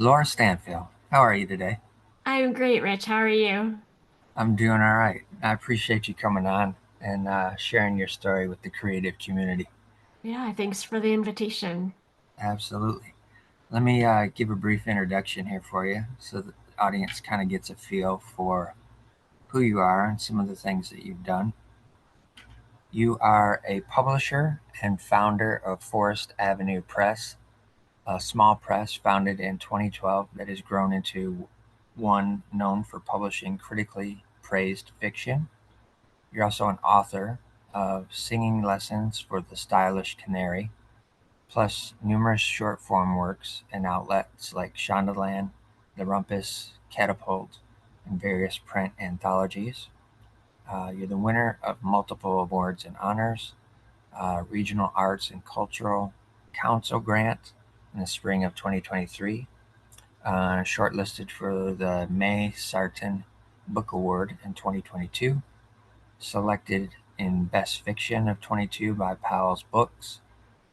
Laura Stanfill. How are you today? I'm great, Rich. How are you? I'm doing all right. I appreciate you coming on and sharing your story with the creative community. Yeah, thanks for the invitation. Absolutely. Let me give a brief introduction here for you so the audience kind of gets a feel for who you are and some of the things that you've done. You are a publisher and founder of Forest Avenue Press, a small press founded in 2012 that has grown into one known for publishing critically praised fiction. You're also an author of singing lessons for the Stylish Canary, plus numerous short form works in outlets like Shondaland, The Rumpus, Catapult, and various print anthologies. You're the winner of multiple awards and honors, Regional Arts and Cultural Council grant in the spring of 2023, shortlisted for the May Sarton Book Award in 2022, selected in Best Fiction of 22 by Powell's Books,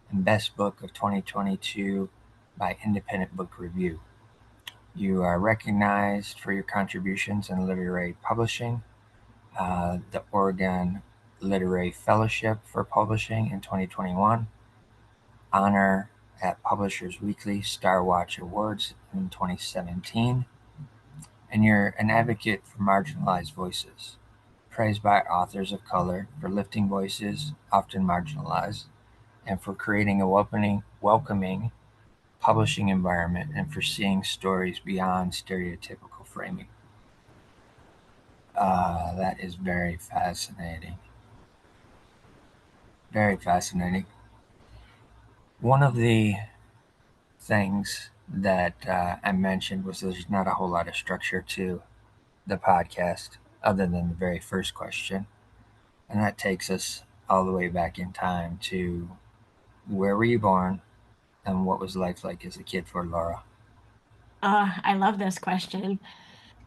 and Best Book of 2022 by Independent Book Review. You are recognized for your contributions in literary publishing, the Oregon Literary Fellowship for Publishing in 2021, honor at Publishers Weekly Star Watch Awards in 2017, and you're an advocate for marginalized voices, praised by authors of color for lifting voices often marginalized and for creating a welcoming publishing environment and for seeing stories beyond stereotypical framing. That is very fascinating. Very fascinating. One of the things that I mentioned was there's not a whole lot of structure to the podcast other than the very first question. And that takes us all the way back in time to where were you born and what was life like as a kid for Laura? I love this question.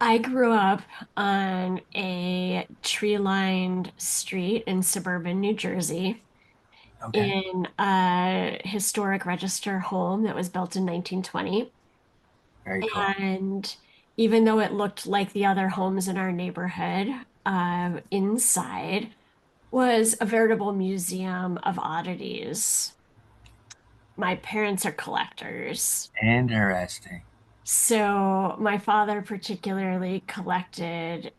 I grew up on a tree-lined street in suburban New Jersey Okay, in a historic register home that was built in 1920. very cool. And even though it looked like the other homes in our neighborhood, inside was a veritable museum of oddities. My parents are collectors. Interesting. So my father particularly collected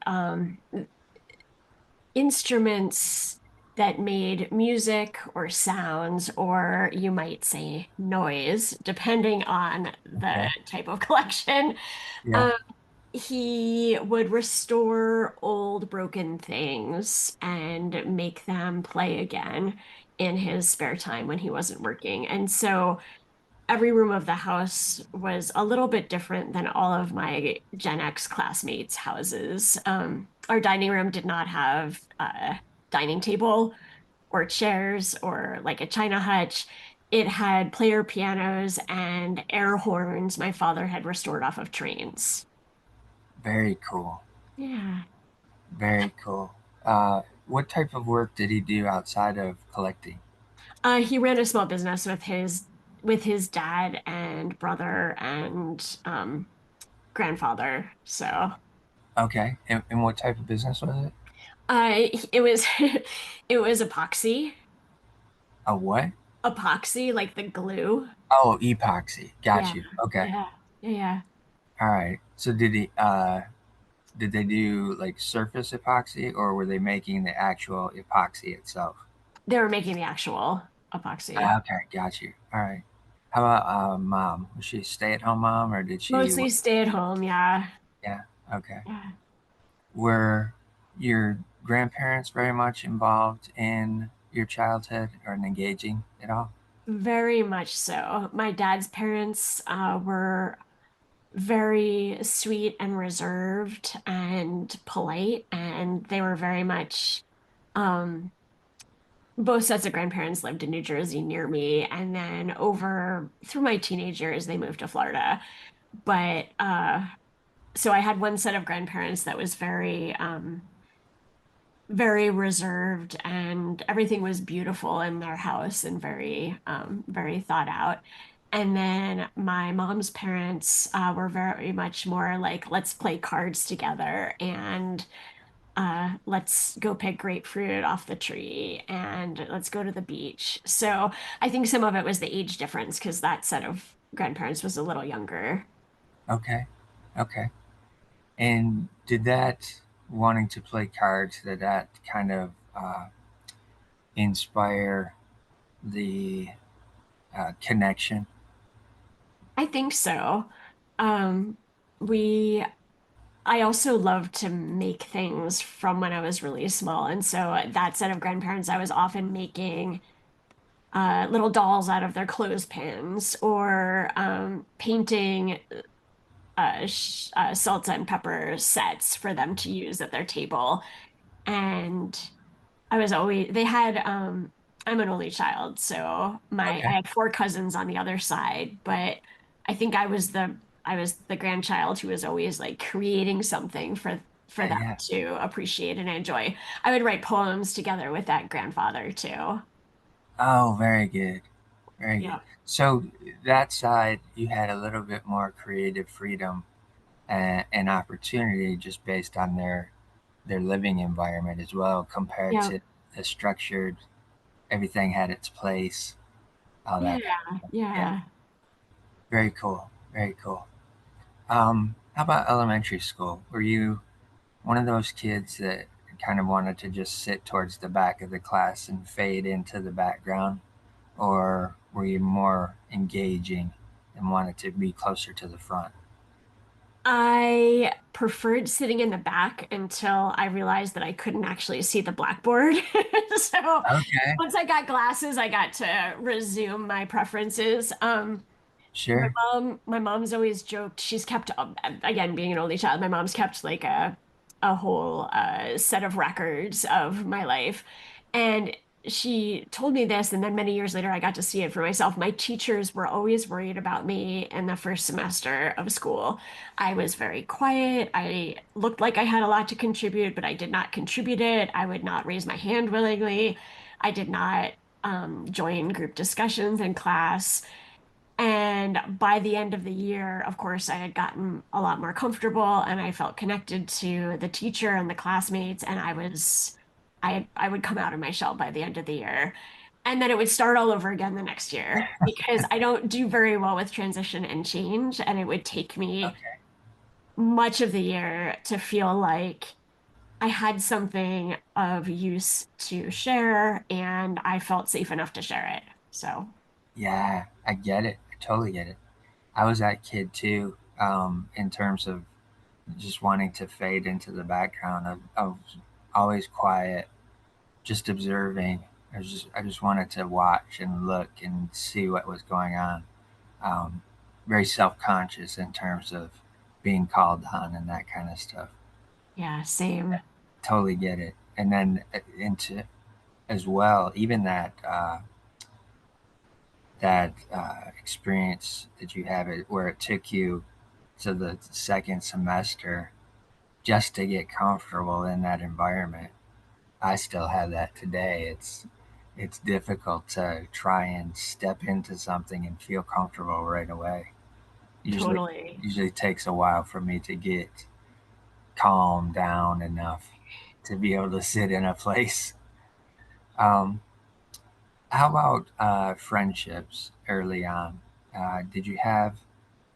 instruments that made music or sounds, or you might say noise, depending on the Okay. type of collection. Yeah. Um, he would restore old broken things and make them play again in his spare time when he wasn't working. And so every room of the house was a little bit different than all of my Gen X classmates' houses. Our dining room did not have a dining table or chairs or like a china hutch. It had player pianos and air horns my father had restored off of trains. Very cool. Yeah. Very cool. What type of work did he do outside of collecting? He ran a small business with his dad and brother and grandfather. So Okay. And what type of business was it? it was it was A what? epoxy, like the glue. Oh, epoxy. Got Yeah, you. Okay. yeah, yeah, yeah. All right. So did they do like surface epoxy or were they making the actual epoxy itself? They were making the actual epoxy. Okay, got you. All right. How about mom? Was she a stay-at-home mom or did she Mostly work? stay at home, yeah. Yeah. Okay. Yeah. Were your grandparents very much involved in your childhood or engaging at all? Very much so. My dad's parents were very sweet and reserved and polite, and they were very much um, both sets of grandparents lived in New Jersey near me, and then over through my teenage years, they moved to Florida. But so I had one set of grandparents that was very reserved, and everything was beautiful in their house and very thought out. And then my mom's parents were very much more like, let's play cards together and let's go pick grapefruit off the tree and let's go to the beach. So I think some of it was the age difference because that set of grandparents was a little younger. Okay. Okay. And did that wanting to play cards, did that kind of inspire the connection? I think so. Um, we I also loved to make things from when I was really small. And so that set of grandparents, I was often making little dolls out of their clothespins or painting salt and pepper sets for them to use at their table. And I was always, they had, I'm an only child, so I Okay. had four cousins on the other side, but I think I was the grandchild who was always like creating something for Yeah. them Yeah. to appreciate and enjoy. I would write poems together with that grandfather too. Oh, very good. Very good. Yeah. So that side, you had a little bit more creative freedom and opportunity just based on their living environment as well, compared Yeah. to the structured. Everything had its place. All Yeah. that kind of thing. Yeah. Yeah. Very cool. Very cool. How about elementary school? Were you one of those kids that kind of wanted to just sit towards the back of the class and fade into the background? Or were you more engaging and wanted to be closer to the front? I preferred sitting in the back until I realized that I couldn't actually see the blackboard. So Okay, once I got glasses, I got to resume my preferences. sure. My mom's always joked, she's kept, again, being an only child, my mom's kept like a whole set of records of my life. And she told me this, and then many years later, I got to see it for myself. My teachers were always worried about me in the first semester of school. I was very quiet. I looked like I had a lot to contribute, but I did not contribute it. I would not raise my hand willingly. I did not join group discussions in class. And by the end of the year, of course, I had gotten a lot more comfortable and I felt connected to the teacher and the classmates. And I would come out of my shell by the end of the year. And then it would start all over again the next year because I don't do very well with transition and change. And it would take me Okay. much of the year to feel like I had something of use to share and I felt safe enough to share it. So, Yeah, I get it. I totally get it. I was that kid too, in terms of just wanting to fade into the background. I was always quiet, just observing. I just wanted to watch and look and see what was going on. Um, Very self conscious in terms of being called on and that kind of stuff. yeah, same. Totally get it. And then into as well, even that experience that you have it where it took you to the second semester just to get comfortable in that environment. I still have that today. It's difficult to try and step into something and feel comfortable right away. Usually Totally. usually takes a while for me to get calmed down enough to be able to sit in a place. Um, how about friendships early on? Did you have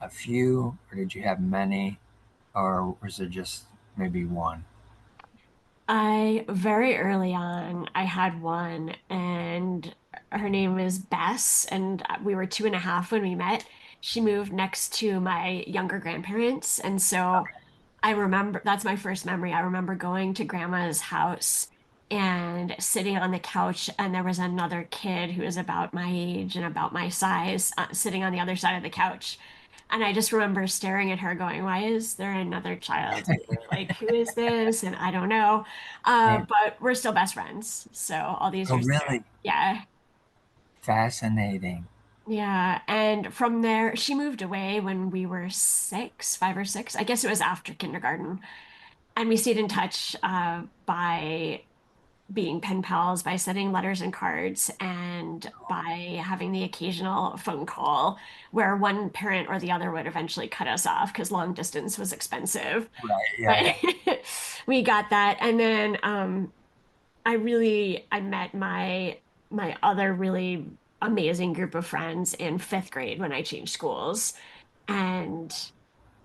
a few, or did you have many, or was it just maybe one? I very early on, I had one, and her name is Bess, and we were 2.5 when we met. She moved next to my younger grandparents, and so I remember that's my first memory. I remember going to grandma's house and sitting on the couch, and there was another kid who was about my age and about my size sitting on the other side of the couch. And I just remember staring at her going, why is there another child here? Like, who is this? And I don't know. Yeah. But we're still best friends. So all these Oh, years later. really? Yeah. Fascinating. Yeah. And from there, she moved away when we were six, 5 or 6. I guess it was after kindergarten. And we stayed in touch by being pen pals by sending letters and cards and by having the occasional phone call where one parent or the other would eventually cut us off because long distance was expensive. Right. But Yeah. we got that. And then I met my other really amazing group of friends in fifth grade when I changed schools. And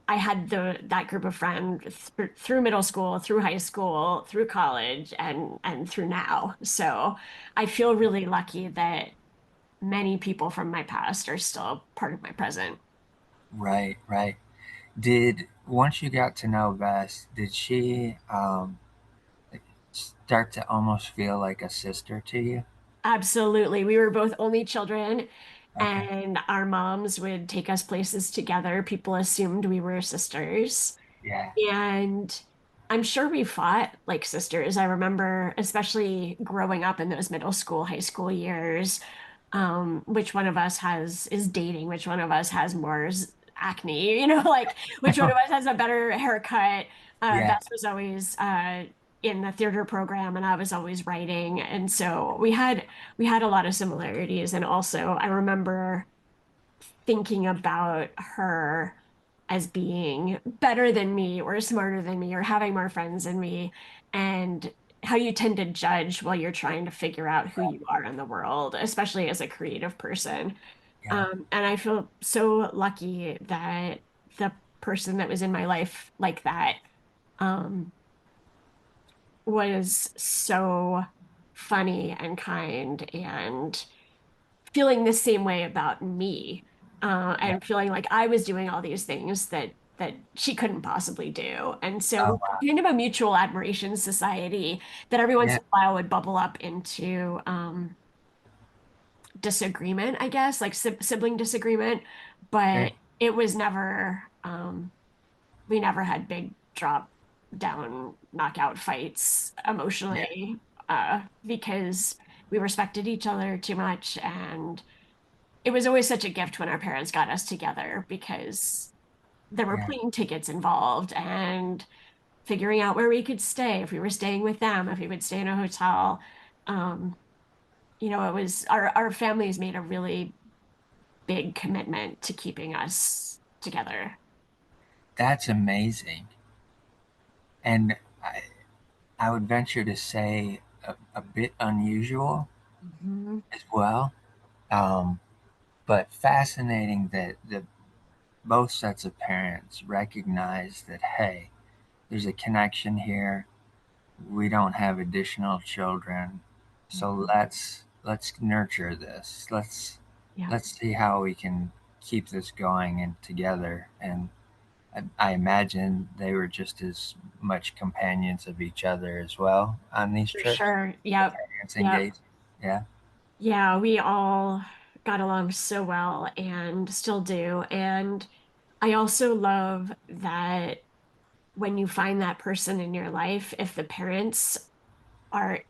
I had that group of friends through middle school, through high school, through college, and through now. So I feel really lucky that many people from my past are still part of my present. Right. Right. Did once you got to know Bess, did she start to almost feel like a sister to you? Absolutely. We were both only children, Okay. and our moms would take us places together. People assumed we were sisters. Yeah. And I'm sure we fought like sisters. I remember, especially growing up in those middle school, high school years, which one of us is dating, which one of us has more acne, like which one of us has a better haircut. Yeah. Bess was always in the theater program, and I was always writing, and so we had a lot of similarities. And also, I remember thinking about her as being better than me or smarter than me or having more friends than me, and how you tend to judge while you're trying to figure out who you are in the world, especially as a creative person. Yeah. And I feel so lucky that the person that was in my life like that um, was so funny and kind and feeling the same way about me, Yeah. and feeling like I was doing all these things that she couldn't possibly do. And so Oh we wow. were kind of a mutual admiration society that every once Yeah. in a while would bubble up into disagreement, I guess, like sibling disagreement, Sure. but it was never we never had big drop down knockout fights Yeah. emotionally, because we respected each other too much, and it was always such a gift when our parents got us together because there were Yeah. plane tickets involved and figuring out where we could stay, if we were staying with them, if we would stay in a hotel. Um, it was our families made a really big commitment to keeping us together. That's amazing. And I would venture to say a bit unusual Mhm. as well. Um, but fascinating that both sets of parents recognize that, hey, there's a connection here. We don't have additional children, so Mhm. let's nurture this. Yeah, Let's see how we can keep this going and together. And I imagine they were just as much companions of each other as well on these for trips. sure. The Yep. parents Yep. engaged. Yeah. Yeah, we all got along so well and still do. And I also love that when you find that person in your life, if the parents are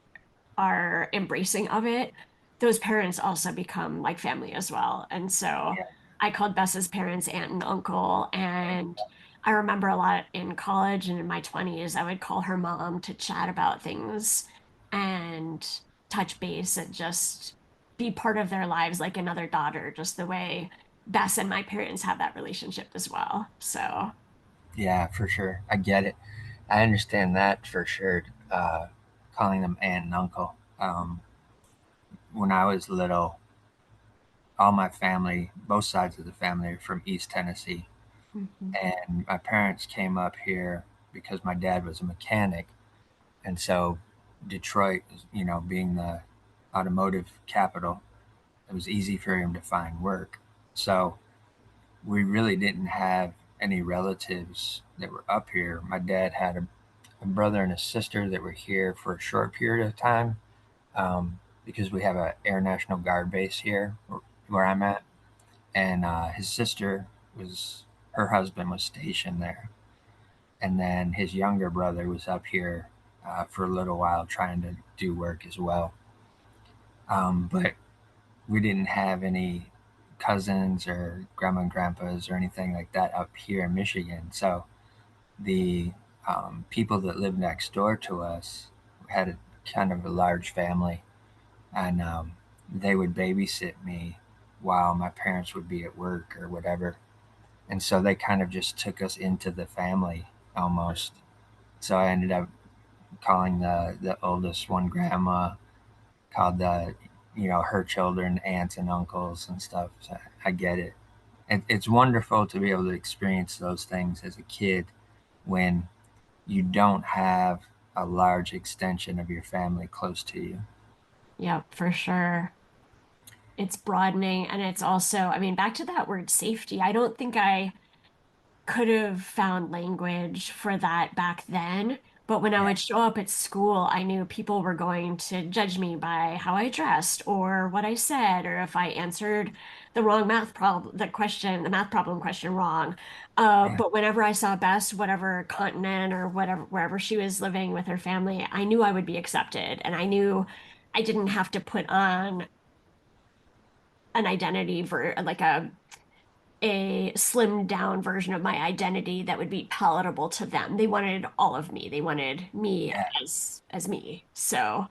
are embracing of it, those parents also become like family as well. And so Yeah. I called Bess's parents aunt and uncle. And I remember a lot in college and in my 20s, I would call her mom to chat about things and touch base and just be part of their lives like another daughter, just the way Bess and my parents have that relationship as well. So, Yeah, for sure. I get it. I understand that for sure. Calling them aunt and uncle. When I was little, all my family, both sides of the family, are from East Tennessee, mhm, and my parents came up here because my dad was a mechanic, and so Detroit, being the automotive capital, it was easy for him to find work. So we really didn't have any relatives that were up here. My dad had a brother and a sister that were here for a short period of time, because we have a Air National Guard base here where I'm at, and his sister was her husband was stationed there, and then his younger brother was up here for a little while trying to do work as well. But we didn't have any cousins or grandma and grandpas or anything like that up here in Michigan. So the people that lived next door to us had kind of a large family, and they would babysit me while my parents would be at work or whatever. And so they kind of just took us into the family almost. So I ended up calling the oldest one grandma, called the her children aunts and uncles and stuff. So I get it. It's wonderful to be able to experience those things as a kid when you don't have a large extension of your family close to you. Yep, for sure. It's broadening. And it's also, I mean, back to that word safety. I don't think I could have found language for that back then. But when I Yeah, would show up at school, I knew people were going to judge me by how I dressed or what I said, or if I answered the math problem question wrong. yeah, But whenever I saw Bess, whatever continent or whatever, wherever she was living with her family, I knew I would be accepted. And I knew I didn't have to put on an identity for like a slimmed down version of my identity that would be palatable to them. They wanted all of me. They wanted me yeah, as me. So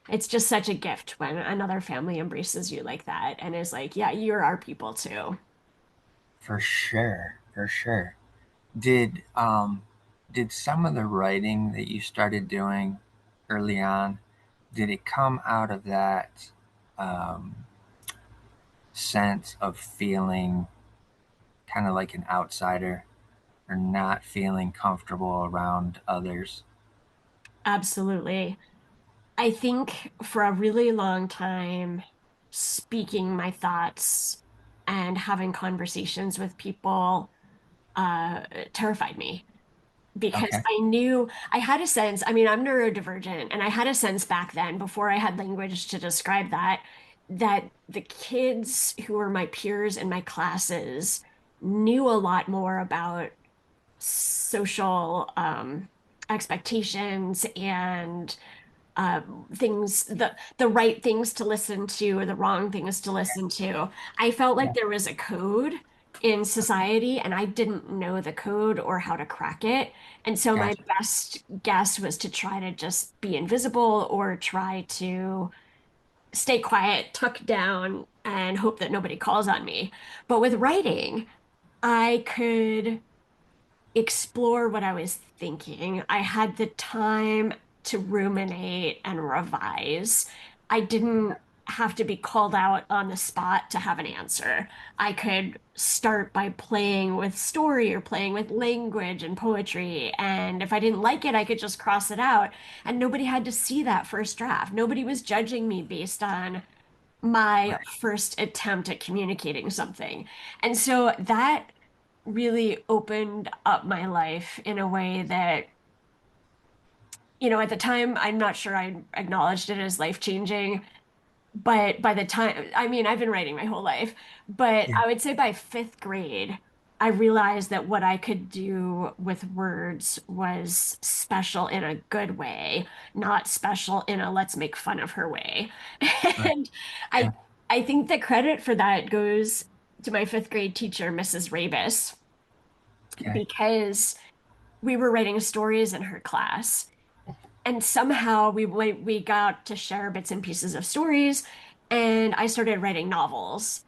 it's just such a gift when another family embraces you like that and is like, yeah, you're our people too. for sure, for sure. Did some of the writing that you started doing early on, did it come out of that um, sense of feeling kind of like an outsider or not feeling comfortable around others? Absolutely. I think for a really long time, speaking my thoughts and having conversations with people uh, terrified me. Because Okay. I knew I had a sense, I mean, I'm neurodivergent, and I had a sense back then, before I had language to describe that, that the kids who were my peers in my classes knew a lot more about social expectations and uh, things, the right things to listen to or the wrong things to listen to. I felt like Yeah. there was a code in society and I didn't know the code or how to crack it. And so my Gotcha. best guess was to try to just be invisible or try to stay quiet, tuck down, and hope that nobody calls on me. But with writing, I could explore what I was thinking. I had the time to ruminate and revise. I didn't have to be called out on the spot to have an answer. I could start by playing with story or playing with language and poetry. And if I didn't like it, I could just cross it out. And nobody had to see that first draft. Nobody was judging me based on my Right. first attempt at communicating something. And so that really opened up my life in a way that, at the time, I'm not sure I acknowledged it as life-changing. But by the time, I mean, I've been writing my whole life, but Yeah. I would say by fifth grade, I realized that what I could do with words was special in a good way, not special in a let's make fun of her way. Right. And Yeah. I I think the credit for that goes to my fifth grade teacher, Mrs. Rabus, Okay. because we were writing stories in her class. And somehow we got to share bits and pieces of stories, and I started writing novels.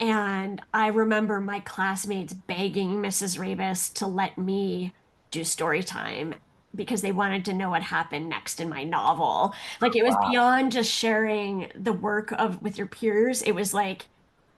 And I remember my classmates begging Mrs. Rabus to let me do story time because they wanted to know what happened next in my novel. Like it was Wow. beyond just sharing the work of with your peers. It was like,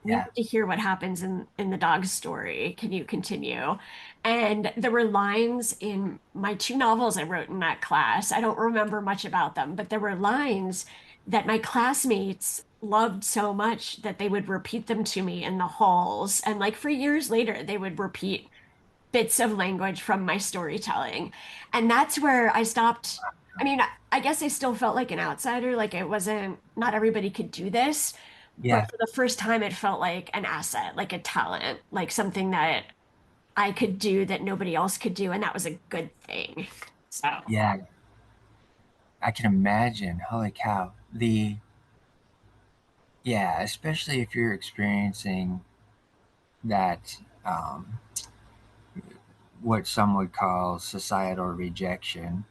we Yeah. need to hear what happens in the dog's story. Can you continue? And there were lines in my two novels I wrote in that class. I don't remember much about them, but there were lines that my classmates loved so much that they would repeat them to me in the halls. And like for years later, they would repeat bits of language from my storytelling. And that's where I stopped. I mean, I guess I still felt like an outsider, like it wasn't, not everybody could do this. But Yeah. for the first time, it felt like an asset, like a talent, like something that I could do that nobody else could do. And that was a good thing. So. Yeah. I can imagine. Holy cow. Yeah, especially if you're experiencing that, what some would call societal rejection,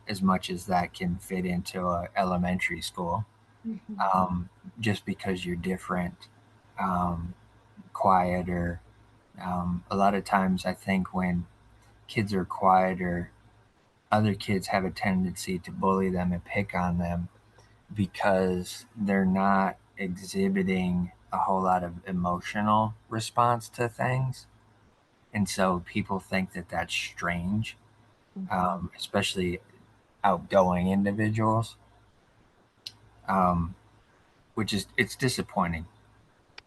as much as that can fit into a elementary school, Mhm. um, just because you're different, um, quieter. A lot of times, I think when kids are quieter, other kids have a tendency to bully them and pick on them because they're not exhibiting a whole lot of emotional response to things. And so people think that that's strange, Mhm. especially outgoing individuals, um, which is it's disappointing.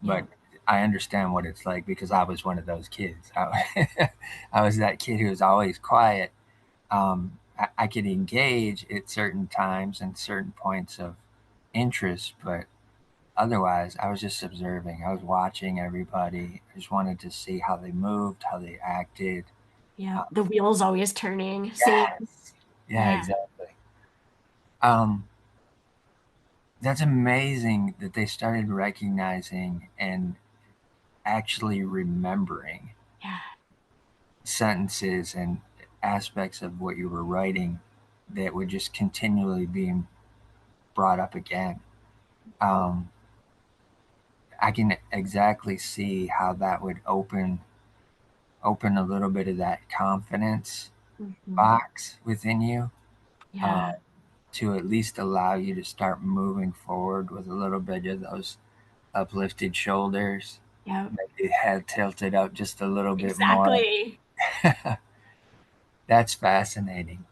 Yeah. But I understand what it's like because I was one of those kids. I was that kid who was always quiet. I could engage at certain times and certain points of interest, but otherwise, I was just observing. I was watching everybody. I just wanted to see how they moved, how they acted. Yeah. Uh, The wheel's always turning. Same. yes. Yeah, Yeah. exactly. Um, that's amazing that they started recognizing and actually remembering Yeah. sentences and aspects of what you were writing that would just continually be brought up again. Um, I can exactly see how that would open a little bit of that confidence Mhm. box within you, uh, Yeah. to at least allow you to start moving forward with a little bit of those uplifted shoulders, Yeah. maybe head tilted up just a little bit more. Exactly. That's fascinating.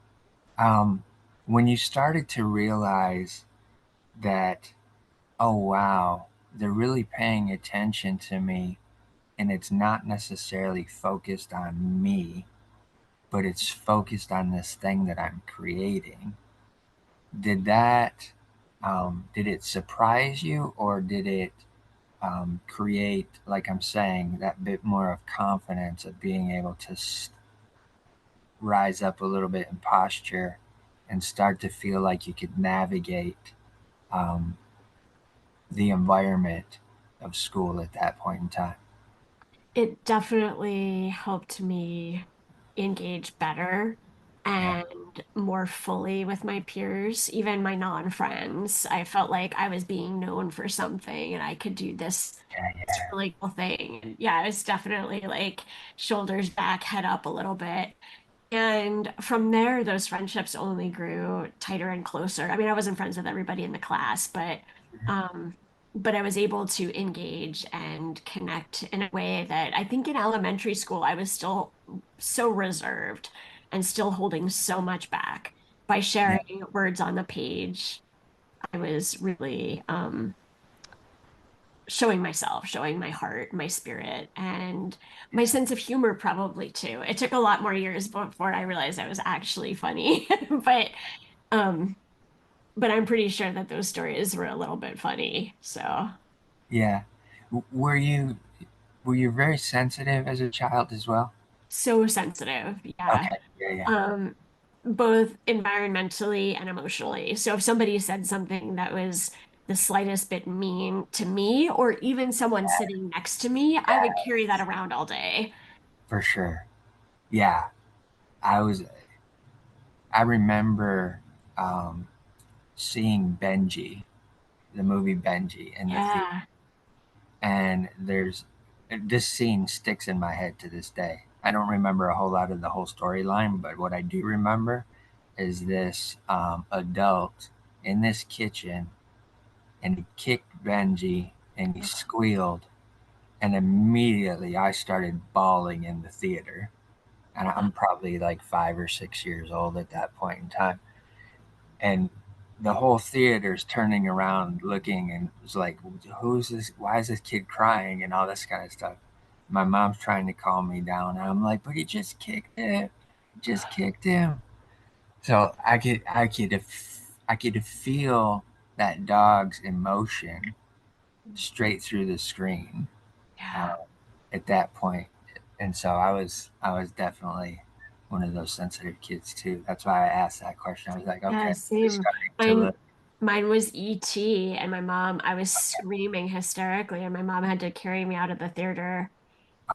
Um, when you started to realize that, oh wow, they're really paying attention to me, and it's not necessarily focused on me, but it's focused on this thing that I'm creating. Did that did it surprise you, or did it create, like I'm saying, that bit more of confidence of being able to rise up a little bit in posture and start to feel like you could navigate um, the environment of school at that point in time? It definitely helped me engage better Yeah, and more fully with my peers, even my non-friends. I felt like I was being known for something and I could do yeah, this yeah, really cool thing. And yeah, it was definitely like shoulders back, head up a little bit. And from there, those friendships only grew tighter and closer. I mean, I wasn't friends with everybody in the class, um, but I was able to engage and connect in a way that I think in elementary school I was still so reserved and still holding so much back. By yeah, sharing words on the page, I was really showing myself, showing my heart, my spirit, and my yeah. sense of humor probably too. It took a lot more years before I realized I was actually funny, um but I'm pretty sure that those stories were a little bit funny. So, Yeah. Were you very sensitive as a child as well? so sensitive. Yeah. Okay. Yeah, yeah. Um both environmentally and emotionally. So if somebody said something that was the slightest bit mean to me or even someone sitting next to me, I would carry that around all day. For sure. Yeah. I was I remember um, seeing Benji, the movie Benji in the theater, Yeah. and there's this scene sticks in my head to this day. I don't remember a whole lot of the whole storyline, but what I do remember is this adult in this kitchen, and he kicked Benji, and he squealed, and immediately I started bawling in the theater. And I'm probably like 5 or 6 years old at that point in time, and the whole theater's turning around looking and was like, who's this, why is this kid crying, and all this kind of stuff. My mom's trying to calm me down, and I'm like, but he just kicked him, just kicked him. So I could feel that dog's emotion straight through the screen, Yeah. uh, at that point. And so I was definitely one of those sensitive kids too. That's why I asked that question. I was like, Yeah, okay, they're same. starting to Mine look. mine was ET and my mom, I was screaming hysterically and my mom had to carry me out of the theater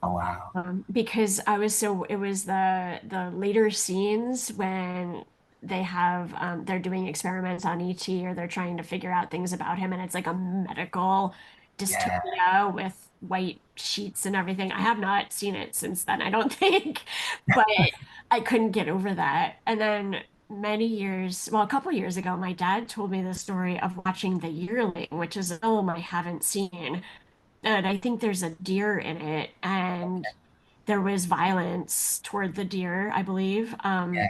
Oh wow. because I was so it was the later scenes when they have they're doing experiments on ET, or they're trying to figure out things about him, and it's like a medical Yeah. dystopia with white sheets and everything. I have not seen it since then, I don't think, but I couldn't get over that. And then many years, well, a couple years ago, my dad told me the story of watching The Yearling, which is a film I haven't seen. And I think there's a deer in it, and there was violence toward the deer, I believe. Yeah.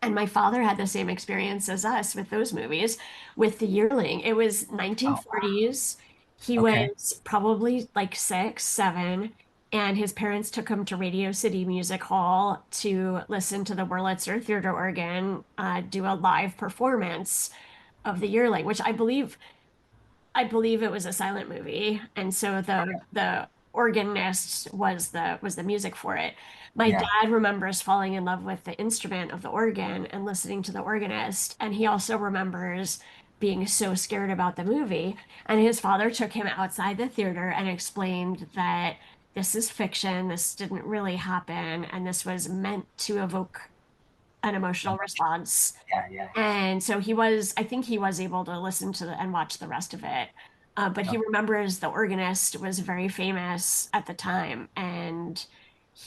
And my father had the same experience as us with those movies, with The Yearling. It was Oh, wow. 1940s. He Okay. was probably like 6, 7, and his parents took him to Radio City Music Hall to listen to the Wurlitzer Theater organ do a live performance of The Yearling, which I believe it was a silent movie, and so the organist was the music for it. My Yeah. dad remembers falling in love with the instrument of the organ and listening to the organist, and he also remembers being so scared about the movie. And his father took him outside the theater and explained that this is fiction, this didn't really happen, and this was meant to evoke an emotional response. Yeah. Yeah. And so I think he was able to listen to and watch the rest of it. But he Oh, remembers the organist was very famous at the time. And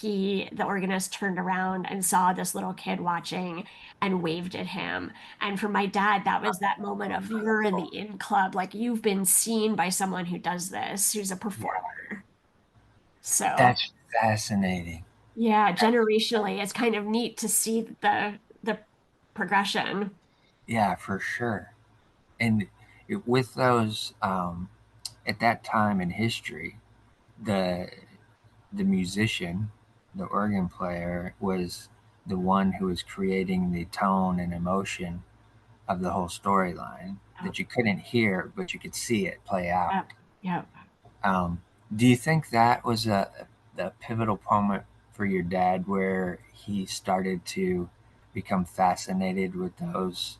the organist turned around and saw this little kid watching and waved at him. And for my dad, that was that moment of you're in the in club, like you've been seen by someone who does this, who's a yeah. performer. So That's fascinating. yeah, generationally, it's kind of neat to see the progression. Yeah, for sure. And with those, at that time in history, the the musician, the organ player, was the one who was creating the tone and emotion of the whole storyline Yep, that you couldn't hear, but you could see it play out. yep, yep. Do you think that was the pivotal moment for your dad where he started to become fascinated with those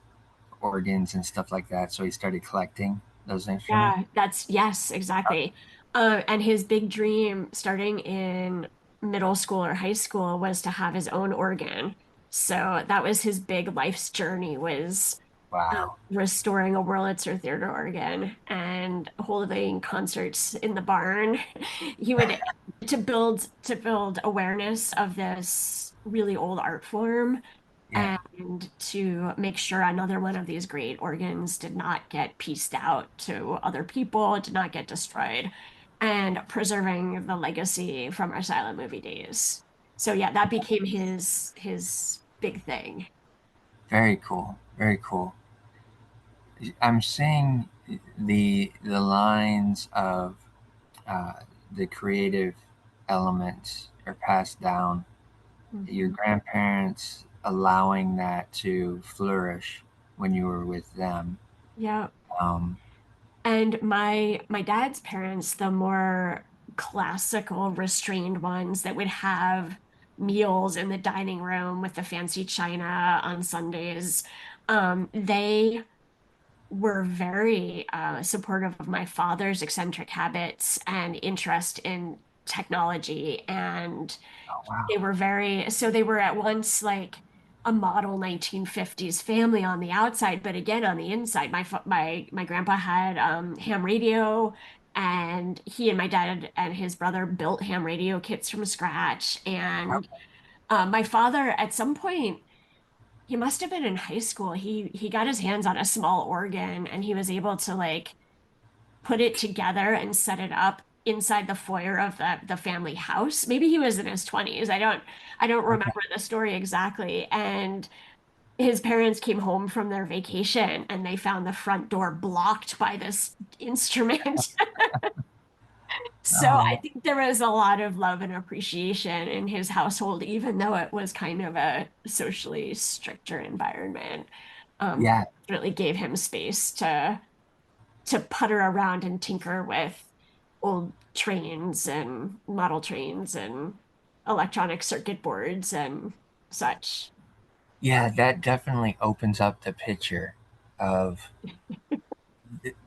organs and stuff like that? So he started collecting those instruments? Yeah, yes, exactly. And his big dream starting in middle school or high school was to have his own organ. So that was his big life's journey, was Wow. restoring a Wurlitzer theater organ and holding concerts in the barn. He would to build awareness of this really old art form, Yeah. and to make sure another one of these great organs did not get pieced out to other people, did not get destroyed, and preserving the legacy from our silent movie days. So yeah, that became his big thing. Very cool. Very cool. I'm seeing the lines of uh, the creative elements are passed down. Your Mhm. grandparents allowing that to flourish when you were with them. Yeah. Um, And my dad's parents, the more classical, restrained ones that would have meals in the dining room with the fancy china on Sundays, they were very supportive of my father's eccentric habits and interest in technology. And oh wow. they were at once like a model 1950s family on the outside, but again on the inside, my grandpa had ham radio, and he and my dad and his brother built ham radio kits from scratch. And my father, at some point, he must have been in high school. He got his hands on a small organ, and he was able to like put it together and set it up inside the foyer of the family house. Maybe he was in his 20s. I don't Okay. remember the story exactly. And his parents came home from their vacation and they found the front door blocked by this instrument. So I Oh think there was a lot of love and appreciation in his household, even though it was kind of a socially stricter environment. yeah. Really gave him space to putter around and tinker with old trains and model trains and electronic circuit boards and such. Yeah, that definitely opens up the picture of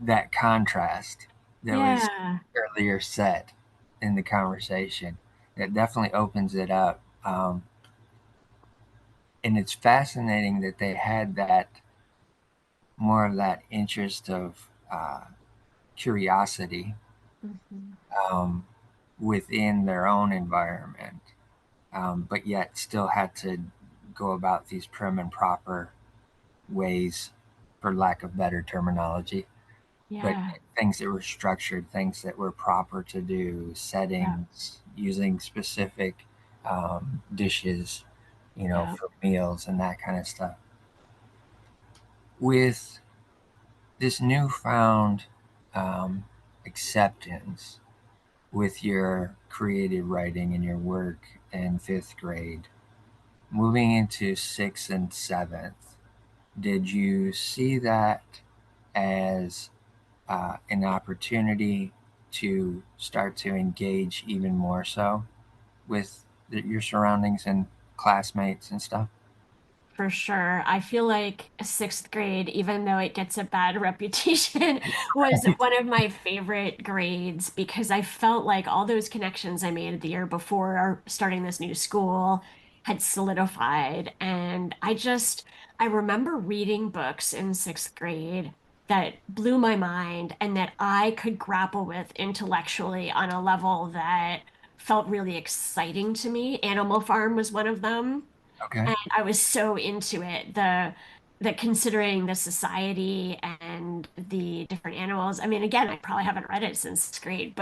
that contrast that was Yeah. earlier set in the conversation. That definitely opens it up. and it's fascinating that they had that more of that interest of curiosity Mhm. um, within their own environment, but yet still had to go about these prim and proper ways, for lack of better terminology, but Yeah, things that were structured, things that were proper to do, yeah, settings, using specific dishes, yeah, for meals and that kind of stuff. With this newfound um, acceptance with your creative writing and your work in fifth grade, moving into sixth and seventh, did you see that as an opportunity to start to engage even more so with your surroundings and classmates and stuff? for sure. I feel like sixth grade, even though it gets a bad reputation, was one of my favorite grades because I felt like all those connections I made the year before starting this new school had solidified. And I remember reading books in sixth grade that blew my mind and that I could grapple with intellectually on a level that felt really exciting to me. Animal Farm was one of them. Okay. And I was so into it. The considering the society and the different animals. I mean, again, I probably haven't read it since sixth grade,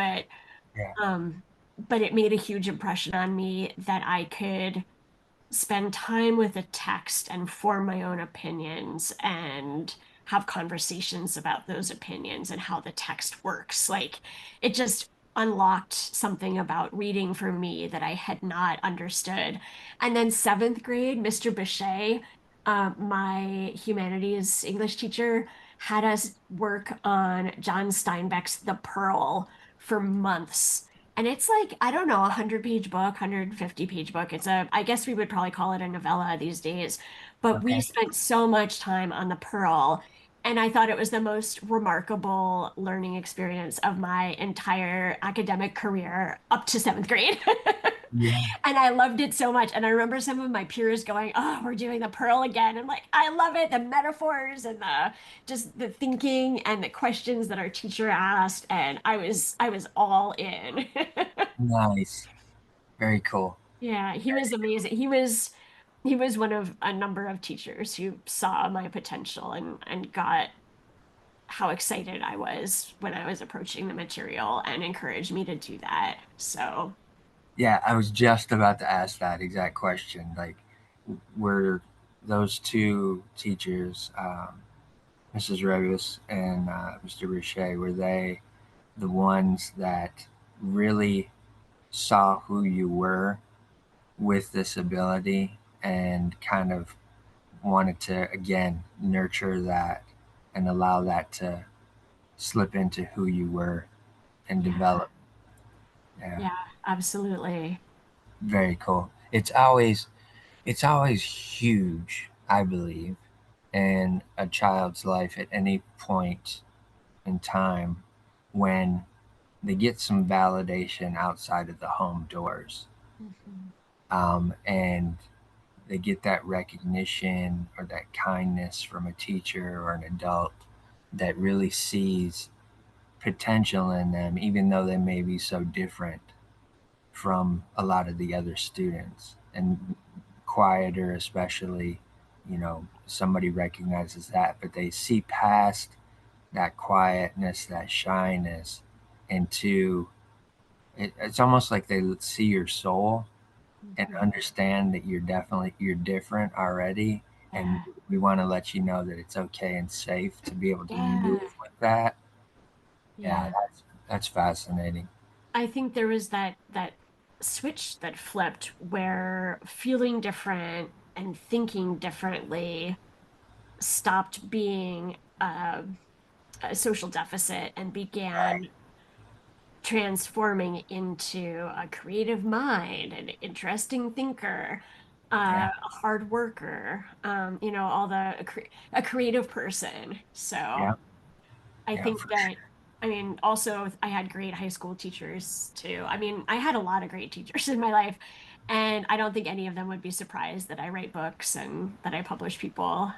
Yeah. um, but it made a huge impression on me that I could spend time with a text and form my own opinions and have conversations about those opinions and how the text works. Like it just unlocked something about reading for me that I had not understood. And then seventh grade, Mr. Bichet, my humanities English teacher, had us work on John Steinbeck's The Pearl for months. And it's like, I don't know, a 100-page book, 150-page book. I guess we would probably call it a novella these days. But we Okay. spent so much time on the Pearl. And I thought it was the most remarkable learning experience of my entire academic career up to seventh grade. Yeah. And I loved it so much. And I remember some of my peers going, "Oh, we're doing the Pearl again." I'm like, I love it. The metaphors and the just the thinking and the questions that our teacher asked. And I was all in. Nice. Very cool. Yeah, he was amazing. He was one of a number of teachers who saw my potential and got how excited I was when I was approaching the material and encouraged me to do that. So, Yeah, I was just about to ask that exact question. Like, were those two teachers, Mrs. Revis and Mr. Richet, were they the ones that really saw who you were with this ability and kind of wanted to, again, nurture that and allow that to slip into who you were and yeah, develop? Yeah, yeah, absolutely. very cool. It's always huge, I believe, in a child's life at any point in time when they get some validation outside of the home doors. Mhm. And they get that recognition or that kindness from a teacher or an adult that really sees potential in them, even though they may be so different from a lot of the other students and quieter, especially. Somebody recognizes that, but they see past that quietness, that shyness, into it's almost like they see your soul and Mhm. understand that you're different already, and Yeah, we want to let you know that it's okay and safe to be able to yeah, move with that. Yeah, yeah. that's fascinating. I think there was that switch that flipped where feeling different and thinking differently stopped being a social deficit and Right. began transforming into a creative mind, an interesting thinker, Yeah. a hard worker, all a creative person. So Yeah. I Yeah. think For that, sure. I mean, also I had great high school teachers too. I mean, I had a lot of great teachers in my life. And I don't think any of them would be surprised that I write books and that I publish people.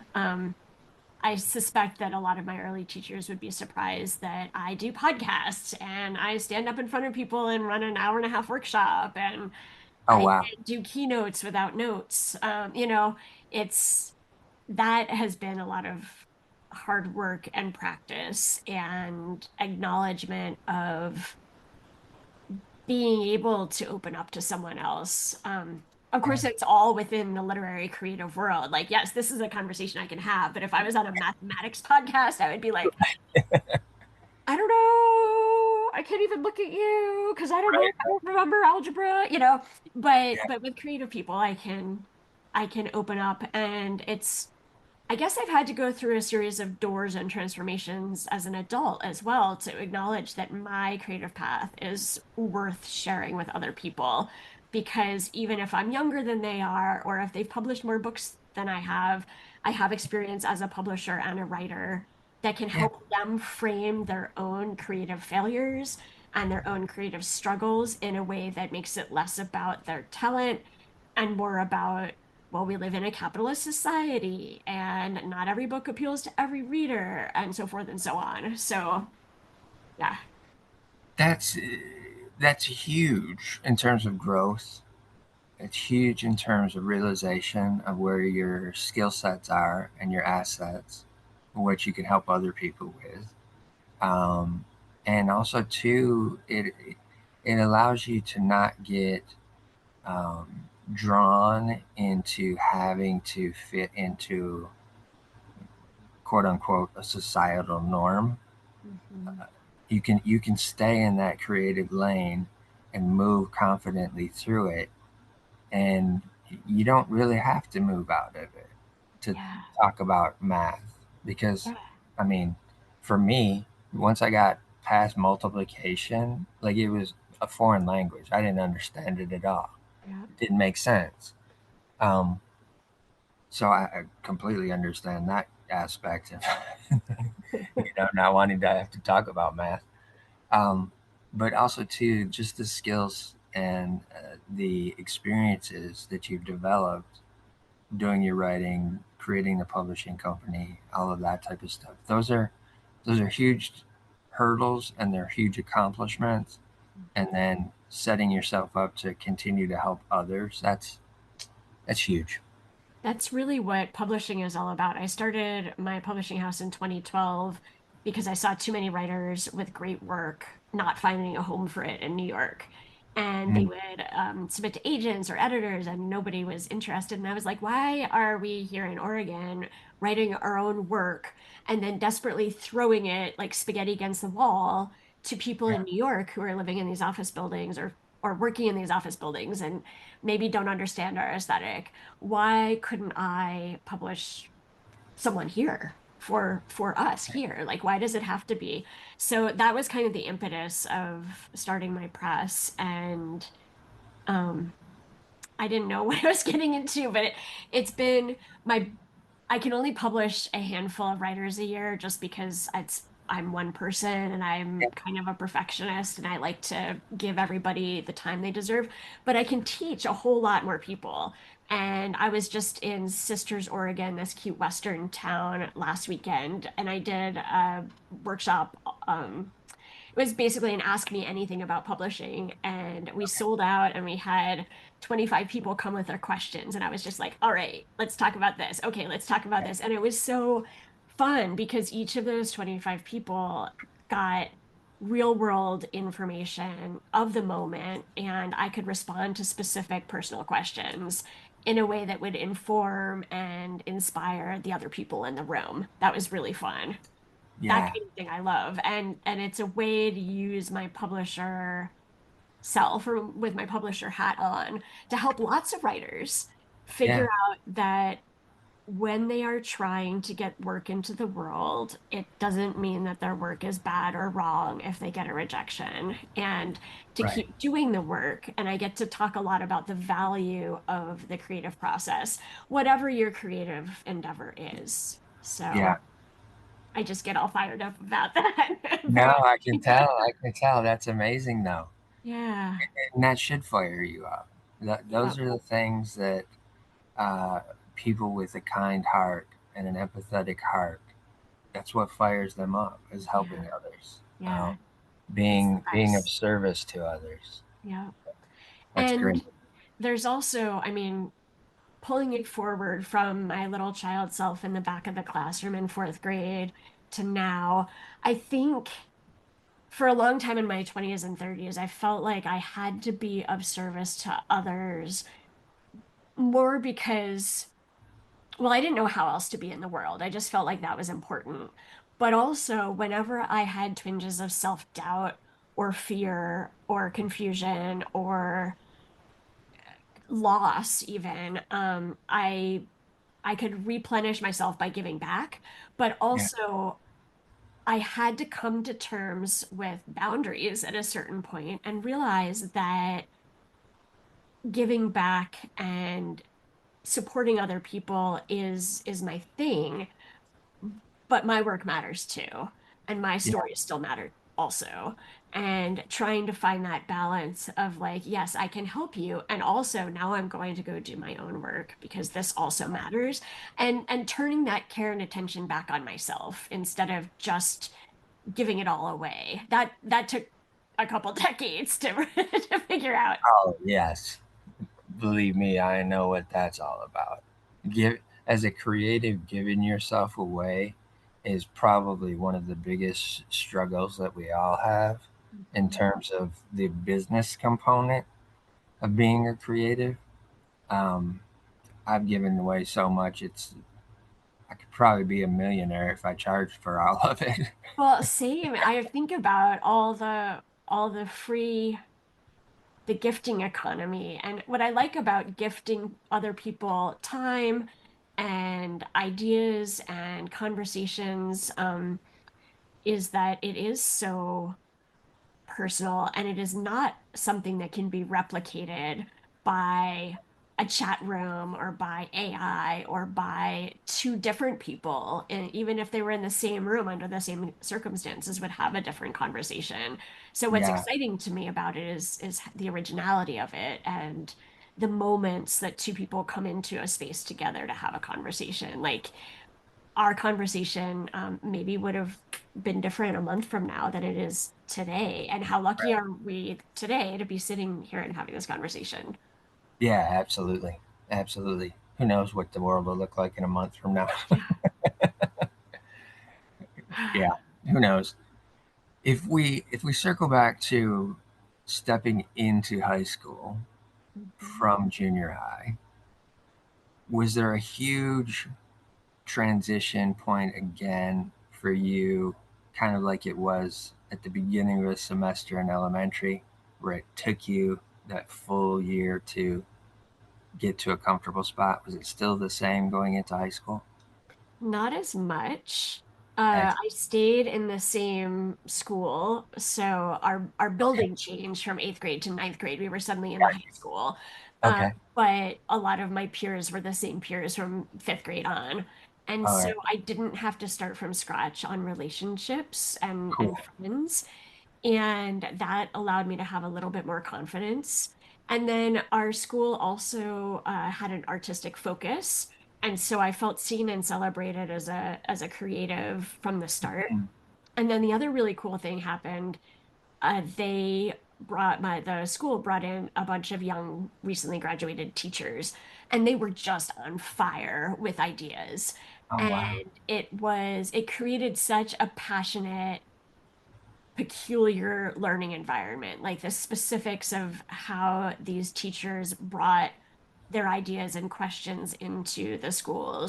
I suspect that a lot of my early teachers would be surprised that I do podcasts and I stand up in front of people and run an hour and a half workshop and Oh, I wow. do keynotes without notes. You know, it's that has been a lot of hard work and practice and acknowledgement of being able to open up to someone else. Of Yeah. course, it's all within the literary creative world. Like, yes, this is a conversation I can have, but if I was on a mathematics podcast, I would be like, I don't know. I can't even look at you because I don't know. Right. I don't remember algebra, you know. Yeah. But with creative people, I can open up and it's I guess I've had to go through a series of doors and transformations as an adult as well to acknowledge that my creative path is worth sharing with other people. Because even if I'm younger than they are, or if they've published more books than I have experience as a publisher and a writer that can Yeah. help them frame their own creative failures and their own creative struggles in a way that makes it less about their talent and more about well, we live in a capitalist society and not every book appeals to every reader and so forth and so on. So, yeah, That's that's huge in terms of growth. It's huge in terms of realization of where your skill sets are and your assets, what you can help other people with. Um, and also, too, it allows you to not get drawn into having to fit into quote unquote a societal norm. mhm. You can stay in that creative lane and move confidently through it, and you don't really have to move out of it to Yeah, talk about math because, yeah, I mean, for me, once I got past multiplication, like it was a foreign language, I didn't understand it at all. yeah. It didn't make sense. um, so I completely understand that aspect of not wanting to have to talk about math. um, but also too just the skills and the experiences that you've developed doing your writing, creating the publishing company, all of that type of stuff. Those are huge hurdles and they're huge accomplishments. And then setting yourself up to continue to help others, that's huge. That's really what publishing is all about. I started my publishing house in 2012 because I saw too many writers with great work not finding a home for it in New York. And they Mm, would submit to agents or editors, and nobody was interested. And I was like, why are we here in Oregon writing our own work and then desperately throwing it like spaghetti against the wall to people yeah, in New York who are living in these office buildings or working in these office buildings and maybe don't understand our aesthetic? Why couldn't I publish someone here for us here? Like, why does it have to be? So that was kind of the impetus of starting my press. And um, I didn't know what I was getting into, but it's been my I can only publish a handful of writers a year just because I'm one person and I'm yeah, kind of a perfectionist and I like to give everybody the time they deserve, but I can teach a whole lot more people. And I was just in Sisters, Oregon, this cute Western town last weekend, and I did a workshop. It was basically an ask me anything about publishing. And we sold out and we had 25 people come with their questions. And I was just like, all right, let's talk about this. Okay, let's talk about this. And it was so fun because each of those 25 people got real world information of the moment. And I could respond to specific personal questions in a way that would inform and inspire the other people in the room. That was really fun. That yeah, kind of thing I love. And it's a way to use my publisher self or with my publisher hat on to help lots of writers figure yeah, out that when they are trying to get work into the world, it doesn't mean that their work is bad or wrong if they get a rejection, and to right, keep doing the work. And I get to talk a lot about the value of the creative process, whatever your creative endeavor is. So yeah. I just get all fired up about that. No, I can tell. I can tell. That's amazing, though, Yeah. and that should fire you up. Yep. Those are the things that uh, people with a kind heart and an empathetic heart, that's what fires them up, is helping Yeah. others, Yeah. It's the being of best. service to others. Yeah. That's great. And there's also, I mean, pulling it forward from my little child self in the back of the classroom in fourth grade to now, I think for a long time in my 20s and 30s, I felt like I had to be of service to others more because, well, I didn't know how else to be in the world. I just felt like that was important. But also, whenever I had twinges of self-doubt or fear or confusion or loss, even, I could replenish myself by giving back, but Yeah, also I had to come to terms with boundaries at a certain point and realize that giving back and supporting other people is my thing, but my work matters too, and my yeah, stories still matter also. And trying to find that balance of like, yes, I can help you, and also now I'm going to go do my own work because this also matters, and turning that care and attention back on myself instead of just giving it all away. That took a couple decades to to figure out. oh yes, believe me, I know what that's all about. Give As a creative, giving yourself away is probably one of the biggest struggles that we all have in Mhm. terms of the business component of being a creative. Um, I've given away so much; I could probably be a millionaire if I charged for all of it. Well, same. I think about all the free the gifting economy. And what I like about gifting other people time and ideas and conversations is that it is so personal and it is not something that can be replicated by a chat room or by AI or by two different people. And even if they were in the same room under the same circumstances, would have a different conversation. So what's Yeah, exciting to me about it is the originality of it and the moments that two people come into a space together to have a conversation. Like our conversation maybe would have been different a month from now than it is today. And how lucky are we today to be sitting here and having this conversation? yeah, absolutely, absolutely. Who knows what the world will look like in a month from now? Yeah. Yeah, who knows? If we circle back to stepping into high school Mhm. from junior high, was there a huge transition point again for you, kind of like it was at the beginning of a semester in elementary, where it took you that full year to get to a comfortable spot? Was it still the same going into high school? Not as much. Ex- I stayed in the same school, so our Okay. building changed from eighth grade to ninth grade. We were suddenly in a Right. high school, Okay. but a lot of my peers were the same peers from fifth grade on, and All so right. I didn't have to start from scratch on relationships Cool. and friends. And that allowed me to have a little bit more confidence. And then our school also had an artistic focus. And so I felt seen and celebrated as a creative from the start. Mm. And then the other really cool thing happened. The school brought in a bunch of young, recently graduated teachers, and they were just on fire with ideas. Oh And wow. it created such a passionate peculiar learning environment, like the specifics of how these teachers brought their ideas and questions into the school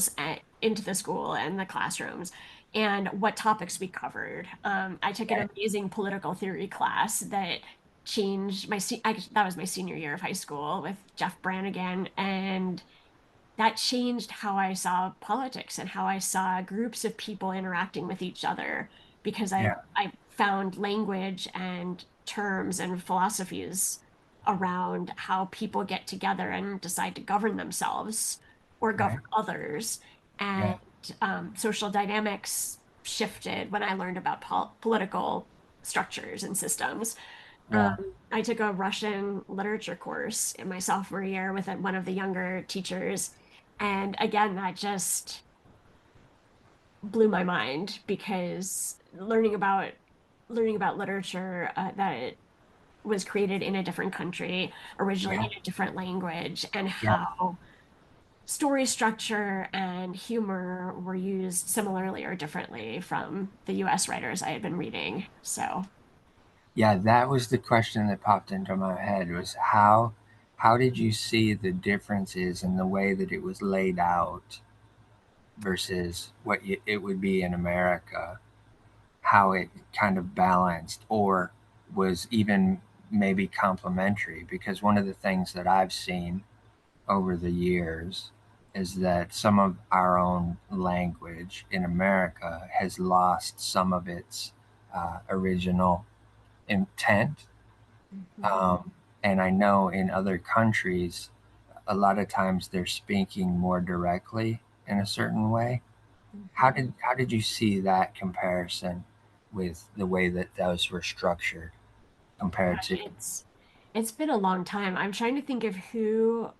and the classrooms, and what topics we covered. I took an Okay. amazing political theory class that changed that was my senior year of high school with Jeff Brannigan, and that changed how I saw politics and how I saw groups of people interacting with each other because Yeah. I found language and terms and philosophies around how people get together and decide to govern themselves or Right. govern others. And Yeah. social dynamics shifted when I learned about political structures and systems. Um, Yeah. I took a Russian literature course in my sophomore year with one of the younger teachers. And again, that just blew my mind because learning about literature that was created in a different country, originally Yeah. in a different language, and Yeah. how story structure and humor were used similarly or differently from the US writers I had been reading. So, Yeah, that was the question that popped into my head was how did you see the differences in the way that it was laid out versus what it would be in America? How it kind of balanced or was even maybe complementary? Because one of the things that I've seen over the years is that some of our own language in America has lost some of its original intent. mhm, Um, and I know in other countries, a lot of times they're speaking more directly in a certain way. mhm. How did you see that comparison with the way that those were structured compared Gosh, to? it's been a long time. I'm trying to think of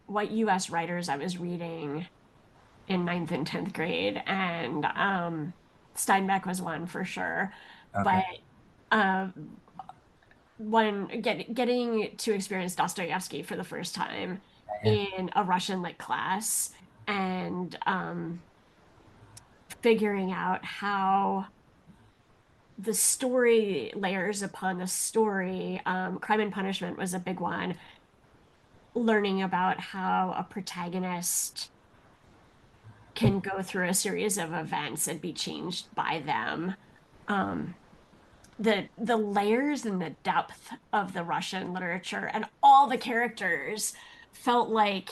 what US writers I was reading in ninth and 10th grade, and Steinbeck was one for sure. Okay. But um, getting to experience Dostoevsky for the first time Yeah. in a Russian lit class and figuring out how the story layers upon the story. Crime and Punishment was a big one. Learning about how a protagonist can go through a series of events and be changed by them. Um, the layers and the depth of the Russian literature and all the characters felt like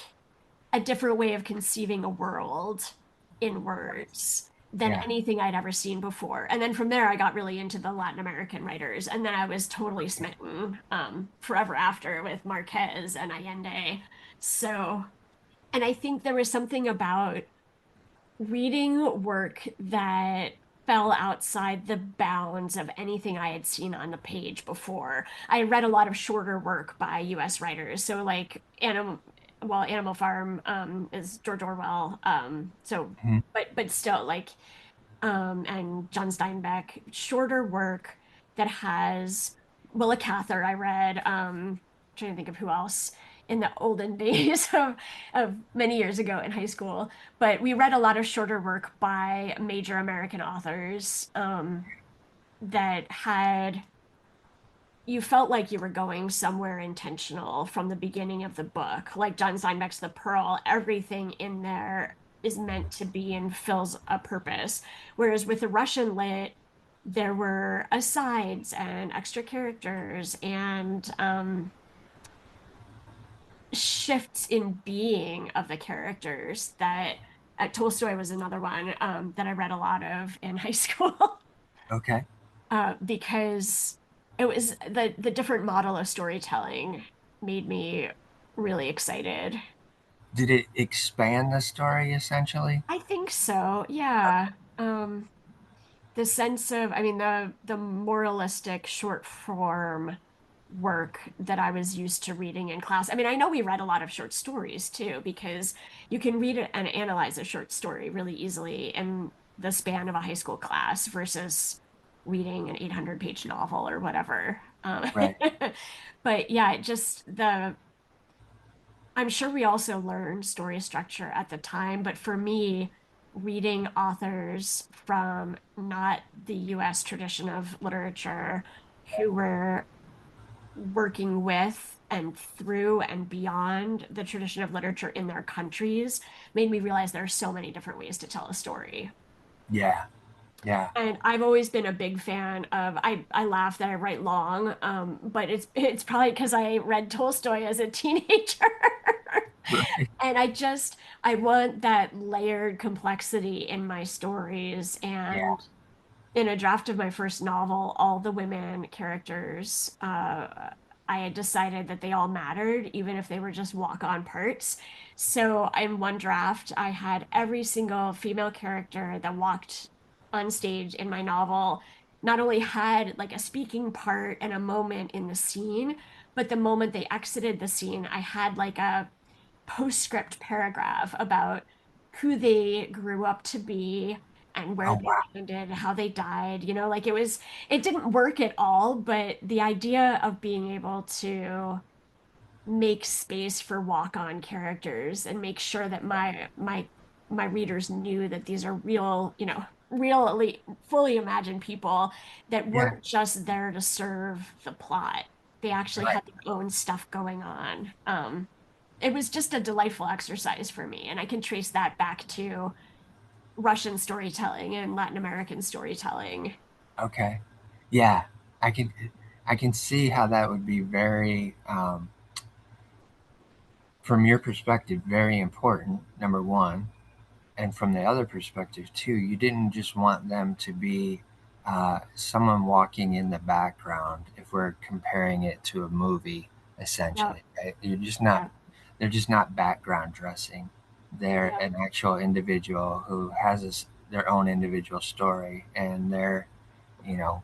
a different way of conceiving a world in words than Yeah. anything I'd ever seen before. And then from there, I got really into the Latin American writers, and then I was totally smitten forever after with Marquez and Allende. So, and I think there was something about reading work that fell outside the bounds of anything I had seen on the page before. I read a lot of shorter work by US writers. So like Animal Farm is George Orwell. So Mhm. but still like and John Steinbeck, shorter work that has Willa Cather, I read, trying to think of who else in the olden days of many years ago in high school. But we read a lot of shorter work by major American authors that had you felt like you were going somewhere intentional from the beginning of the book. Like John Steinbeck's The Pearl, everything in there is meant to be and fills a purpose. Whereas with the Russian lit, there were asides and extra characters and shifts in being of the characters that Tolstoy was another one that I read a lot of in high school. Okay. Because it was the different model of storytelling made me really excited. Did it expand the story essentially? I think so. Yeah. Um, the sense of, I mean, the moralistic short form work that I was used to reading in class. I mean, I know we read a lot of short stories too, because you can read it and analyze a short story really easily in the span of a high school class versus reading an 800-page novel or whatever. Right. But yeah, I'm sure we also learned story structure at the time, but for me, reading authors from not the US tradition of literature who were working with and through and beyond the tradition of literature in their countries made me realize there are so many different ways to tell a story. Yeah. Yeah. And I've always been a big fan of I laugh that I write long, but it's probably because I read Tolstoy as a teenager. Right. And I want that layered complexity in my stories. Yeah. And in a draft of my first novel, all the women characters, I had decided that they all mattered, even if they were just walk-on parts. So in one draft, I had every single female character that walked on stage in my novel not only had like a speaking part and a moment in the scene, but the moment they exited the scene, I had like a postscript paragraph about who they grew up to be and where Oh they wow. landed, how they died, like it didn't work at all, but the idea of being able to make space for walk-on characters and make sure that my readers knew that these are real, really fully imagined people that Yeah. weren't just there to serve the plot. They actually Right. had their own stuff going on. It was just a delightful exercise for me, and I can trace that back to Russian storytelling and Latin American storytelling. Okay. Yeah. I can I can see how that would be very from your perspective very important, number one. And from the other perspective too, you didn't just want them to be someone walking in the background. If we're comparing it to a movie, Yeah, essentially, right? You're just not. yeah, They're just not background dressing. They're yeah, an actual individual who has their own individual story, and you know,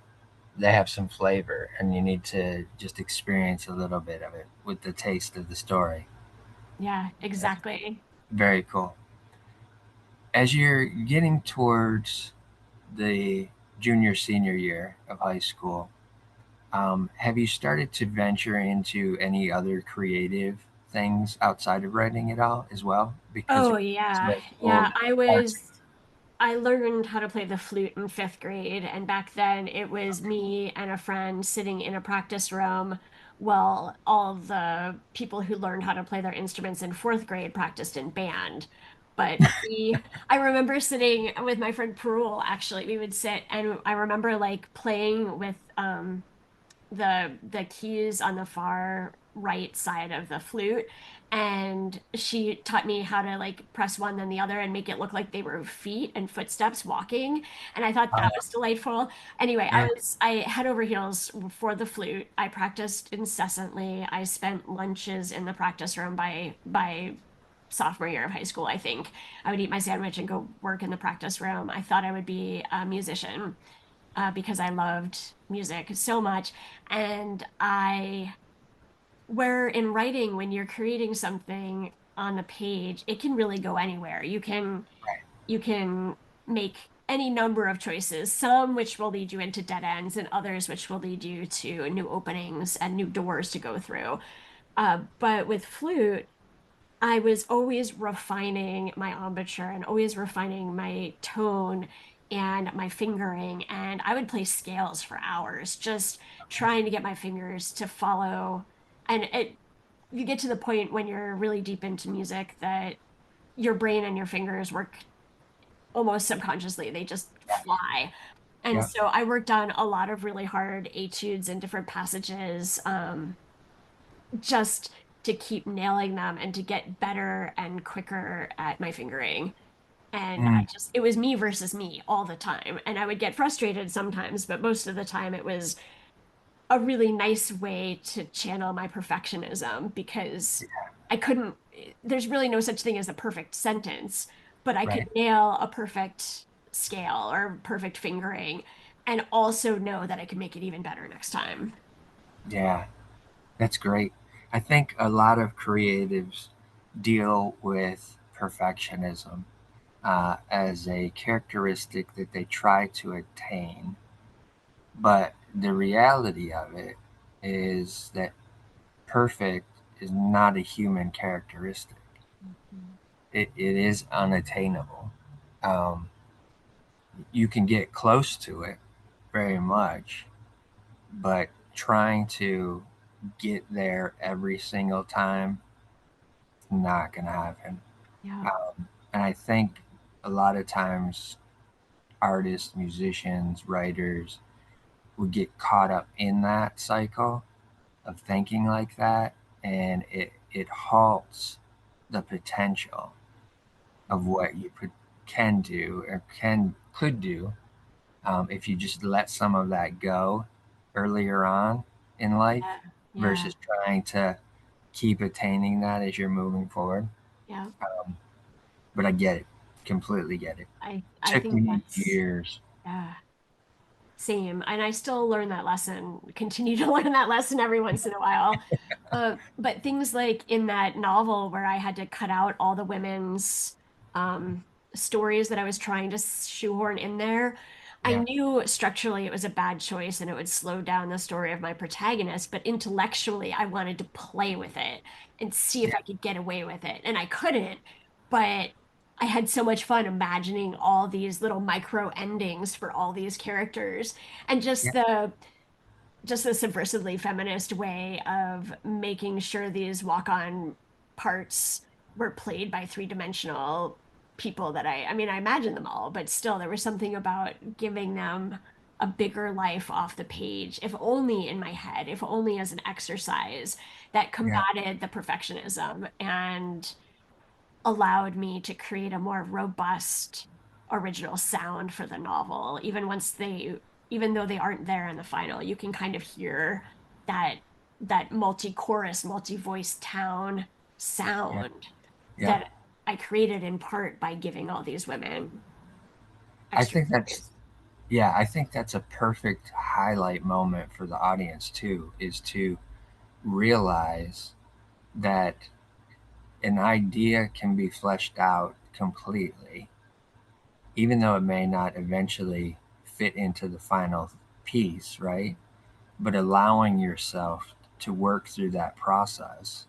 they have some flavor, and you need to just experience a little bit of it with the taste of the story. yeah, That's exactly. very cool. As you're getting towards the junior senior year of high school, have you started to venture into any other creative things outside of writing at all as well? Because Oh you're yeah. so Yeah, full arts. I learned how to play the flute in fifth grade, and back then it was me and a friend sitting in a practice room while all the people who learned how to play their instruments in fourth grade practiced in band. I remember sitting with my friend Perul, actually. We would sit and I remember like playing with the keys on the far right side of the flute, and she taught me how to like press one then the other and make it look like they were feet and footsteps walking, and I thought that was delightful. Anyway, Yeah. I head over heels for the flute. I practiced incessantly. I spent lunches in the practice room by sophomore year of high school. I think I would eat my sandwich and go work in the practice room. I thought I would be a musician because I loved music so much. And where in writing, when you're creating something on the page, it can really go anywhere. Right. You can make any number of choices, some which will lead you into dead ends, and others which will lead you to new openings and new doors to go through. But with flute, I was always refining my embouchure and always refining my tone and my fingering. And I would play scales for hours, just trying to get my fingers to follow. And you get to the point when you're really deep into music that your brain and your fingers work almost subconsciously. They just Yeah. fly. And Yeah. so I worked on a lot of really hard etudes and different passages. Just to keep nailing them and to get better and quicker at my fingering. And Mm, it was me versus me all the time. And I would get frustrated sometimes, but most of the time it was a really nice way to channel my perfectionism because I couldn't, there's really no such thing as a perfect sentence, but I could right. nail a perfect scale or perfect fingering and also know that I could make it even better next time. Yeah. That's great. I think a lot of creatives deal with perfectionism as a characteristic that they try to attain. But the reality of it is that perfect is not a human characteristic. It is unattainable. Um, you can get close to it very much, but trying to get there every single time is not going to happen. Yeah. And I think a lot of times artists, musicians, writers would get caught up in that cycle of thinking like that, and it halts the potential of what you can do or could do if you just let some of that go earlier on in life Yeah. Yeah. versus trying to keep attaining that as you're moving forward. Yeah. But I get it, completely get it. I Took think me that's years. yeah. Same. And I still learn that lesson, continue to learn that lesson every once in a while. But things like in that novel where I had to cut out all the women's um, stories that I was trying to shoehorn in there, I Yeah, knew structurally it was a bad choice and it would slow down the story of my protagonist, but intellectually I wanted to play with it and see if yeah, I could get away with it. And I couldn't, but I had so much fun imagining all these little micro endings for all these characters and yeah, just the subversively feminist way of making sure these walk-on parts were played by three-dimensional people that I mean, I imagine them all, but still there was something about giving them a bigger life off the page, if only in my head, if only as an exercise that yeah, combated the perfectionism and allowed me to create a more robust original sound for the novel. Even though they aren't there in the final, you can kind of hear that multi-chorus, multi-voice town yeah, sound yeah. that I created in part by giving all these women I extra think that's voice. Yeah, I think that's a perfect highlight moment for the audience too, is to realize that an idea can be fleshed out completely, even though it may not eventually fit into the final piece, right? But allowing yourself to work through that process,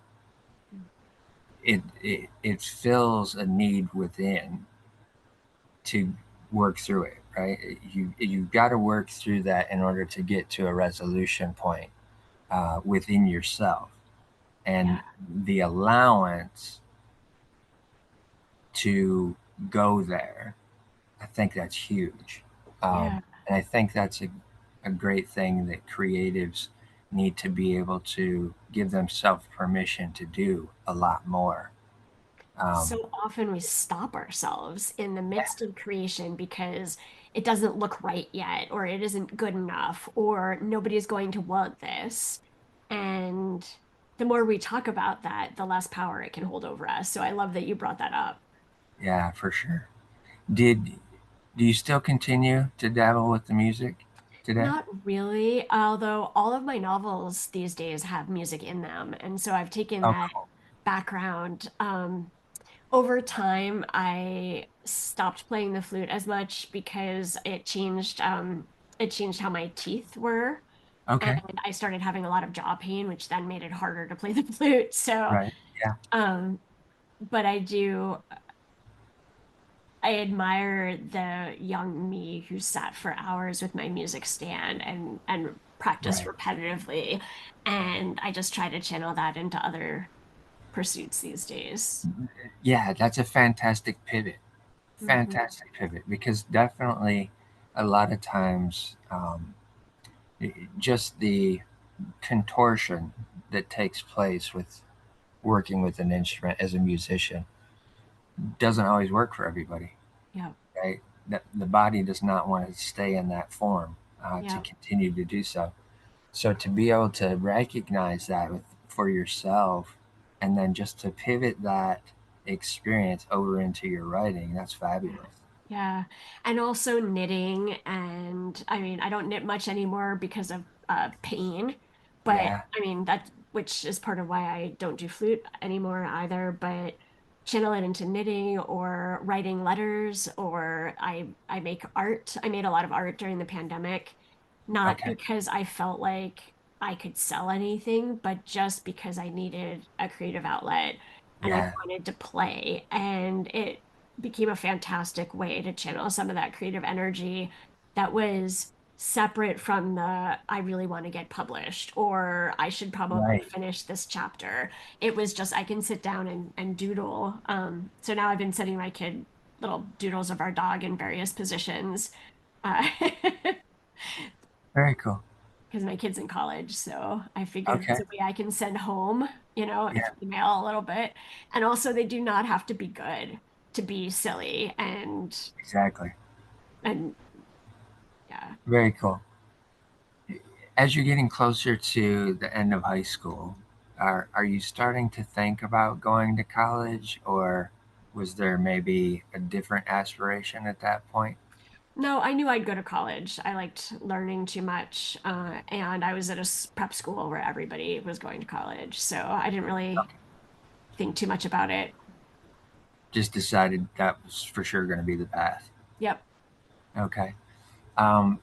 it fills a need within to work through it, right? You've got to work through that in order to get to a resolution point within yourself, and Yeah, the allowance to go there. I think that's huge, yeah. and I think that's a great thing that creatives need to be able to give themselves permission to do a lot more. Um, So often we stop ourselves in the midst of creation because it doesn't look right yet, or it isn't good enough, or nobody's going to want this. And the more we talk about that, the less power it can hold over us. So I love that you brought that up. yeah, for sure. Did Do you still continue to dabble with the music today? Not really, although all of my novels these days have music in them. And so I've taken Oh, that cool. background. Over time, I stopped playing the flute as much because it changed how my teeth were. And Okay. I started having a lot of jaw pain, which then made it harder to play the flute. So, Right. Yeah. um, but I admire the young me who sat for hours with my music stand and practiced Right. repetitively. And I just try to channel that into other pursuits these days. Yeah, that's a fantastic pivot. Mhm. Fantastic pivot, because definitely a lot of times just the contortion that takes place with working with an instrument as a musician doesn't always work for everybody, Yeah, right? That the body does not want to stay in that form to yeah. continue to do so. So to be able to recognize that for yourself, and then just to pivot that experience over into your writing, that's Yeah. fabulous. Yeah. And also knitting. And I mean, I don't knit much anymore because of pain. But Yeah. I mean, that, which is part of why I don't do flute anymore either. But channel it into knitting or writing letters, or I make art. I made a lot of art during the pandemic, not Okay. because I felt like I could sell anything, but just because I needed a creative outlet and I Yeah. wanted to play. And it became a fantastic way to channel some of that creative energy that was separate from the I really want to get published or I should probably Right. finish this chapter. It was just I can sit down and doodle. So now I've been sending my kid little doodles of our dog in various positions. Because Very cool. my kid's in college, so I figured it's Okay. a way I can send home, if Yeah. email a little bit. And also they do not have to be good to be silly Exactly. and yeah. Very cool. As you're getting closer to the end of high school, are you starting to think about going to college, or was there maybe a different aspiration at that point? No, I knew I'd go to college. I liked learning too much, and I was at a prep school where everybody was going to college, so I didn't really Okay. think too much about it. Just decided that was for sure going to be the path. Yep. Okay.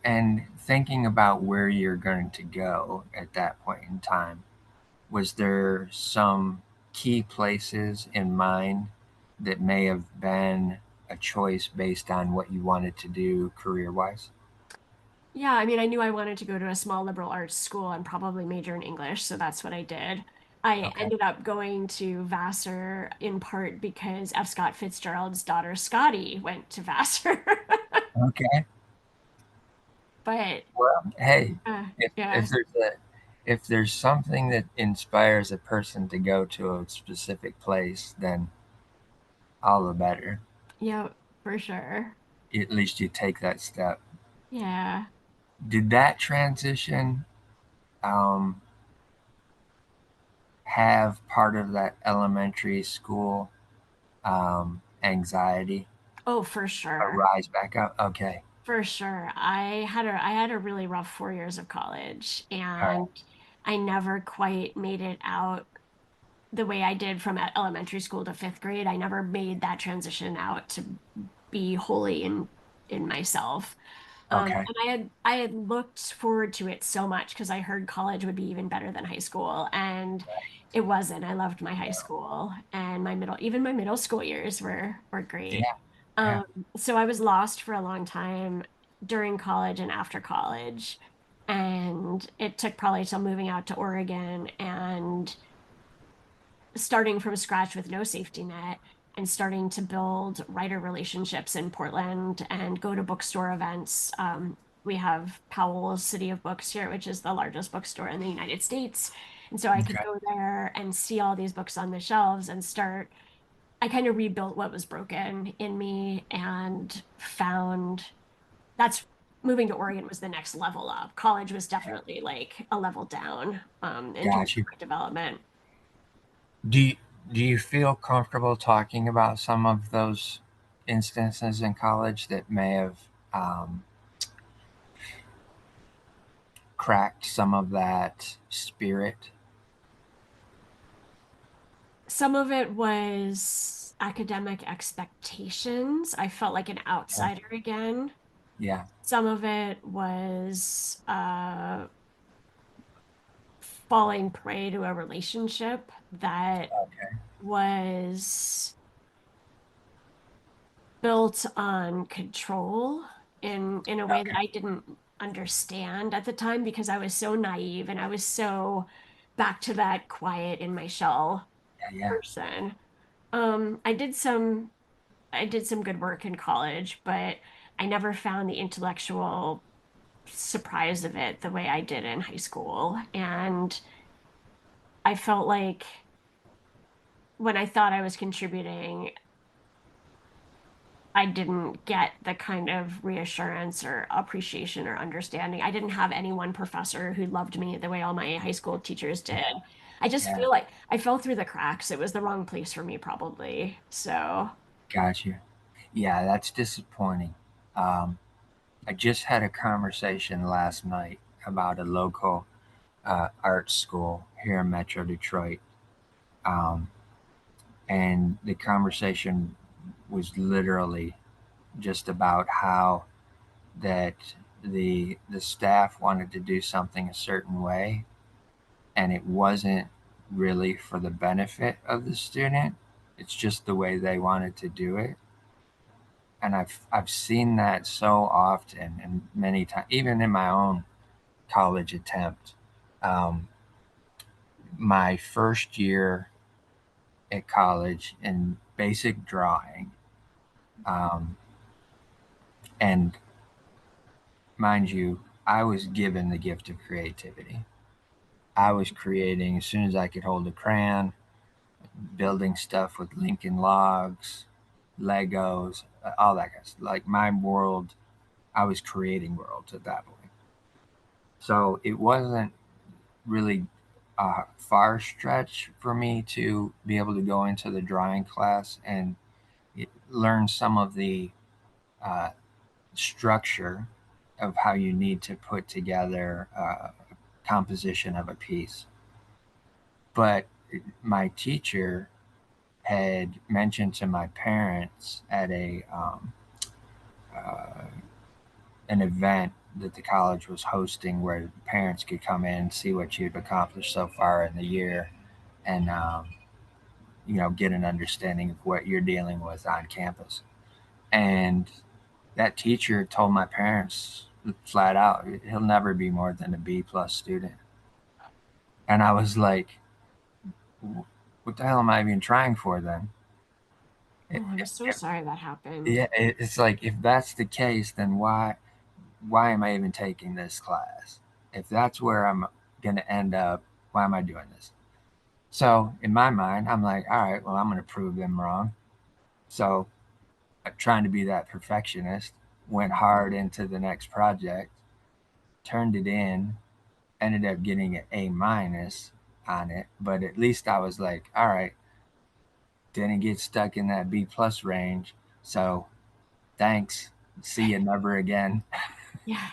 And thinking about where you're going to go at that point in time, was there some key places in mind that may have been a choice based on what you wanted to do career wise? Yeah, I mean, I knew I wanted to go to a small liberal arts school and probably major in English, so that's what I did. I Okay. ended up going to Vassar in part because F. Scott Fitzgerald's daughter Scotty went to Vassar. Okay. But Well, hey, yeah, if there's something that inspires a person to go to a specific place, then all the better. yeah, for sure. At least you take that step. Yeah. Did that transition um, have part of that elementary school anxiety Oh, for sure. arise back up? Okay. For sure. I had a really rough 4 years of college All right. and I never quite made it out the way I did from elementary school to fifth grade. I never made that transition out to be wholly in myself. Okay. And I had looked forward to it so much because I heard college would be even better than high school, and it wasn't. I loved my high school and even my middle school years were great. Yeah. Yeah. Um, so I was lost for a long time during college and after college, and it took probably till moving out to Oregon and starting from scratch with no safety net and starting to build writer relationships in Portland and go to bookstore events. We have Powell's City of Books here, which is the largest bookstore in the United States. And so I could Okay. go there and see all these books on the shelves and I kind of rebuilt what was broken in me and found that's moving to Oregon was the next level up. College was definitely like a level down, in terms Got of you. my development. Do you, do you feel comfortable talking about some of those instances in college that may have um, cracked some of that spirit? Some of it was academic expectations. I felt like an Okay. outsider again. Yeah. Some of it was falling prey to a relationship that Okay. was built on control in a way that Okay. I didn't understand at the time because I was so naive and I was so back to that quiet in my shell Yeah. Yeah. person. I did some good work in college, but I never found the intellectual surprise of it the way I did in high school. And I felt like when I thought I was contributing, I didn't get the kind of reassurance or appreciation or understanding. I didn't have any one professor who loved me the way all my high school teachers did. Yeah. I just Yeah. feel like I fell through the cracks. It was the wrong place for me, probably. So, Got you. Yeah, that's disappointing. Um, I just had a conversation last night about a local art school here in Metro Detroit. Um, and the conversation was literally just about how that the staff wanted to do something a certain way and it wasn't really for the benefit of the student. It's just the way they wanted to do it. And I've seen that so often and many times, even in my own college attempt. Um, my first year at college in basic drawing, um, and mind you, I was given the gift of creativity. I was creating as soon as I could hold a crayon, building stuff with Lincoln logs, Legos, all that kind of stuff. Like my world, I was creating worlds at that point. So it wasn't really a far stretch for me to be able to go into the drawing class and learn some of the uh, structure of how you need to put together a composition of a piece. But my teacher had mentioned to my parents at uh, an event that the college was hosting where parents could come in, see what you've accomplished so far in the year, and get an understanding of what you're dealing with on campus. And that teacher told my parents flat out, he'll never be more than a B plus student. And I was like, what the hell am I even trying for then? It, Oh, I'm so sorry that happened. yeah, it's like if that's the case, then why am I even taking this class? If that's where I'm going to end up, why am I doing this? So in my mind, I'm like, all right, well, I'm going to prove them wrong. So trying to be that perfectionist, went hard into the next project, turned it in, ended up getting an A minus on it. But at least I was like, all right, didn't get stuck in that B plus range. So thanks. See you never again. Yeah,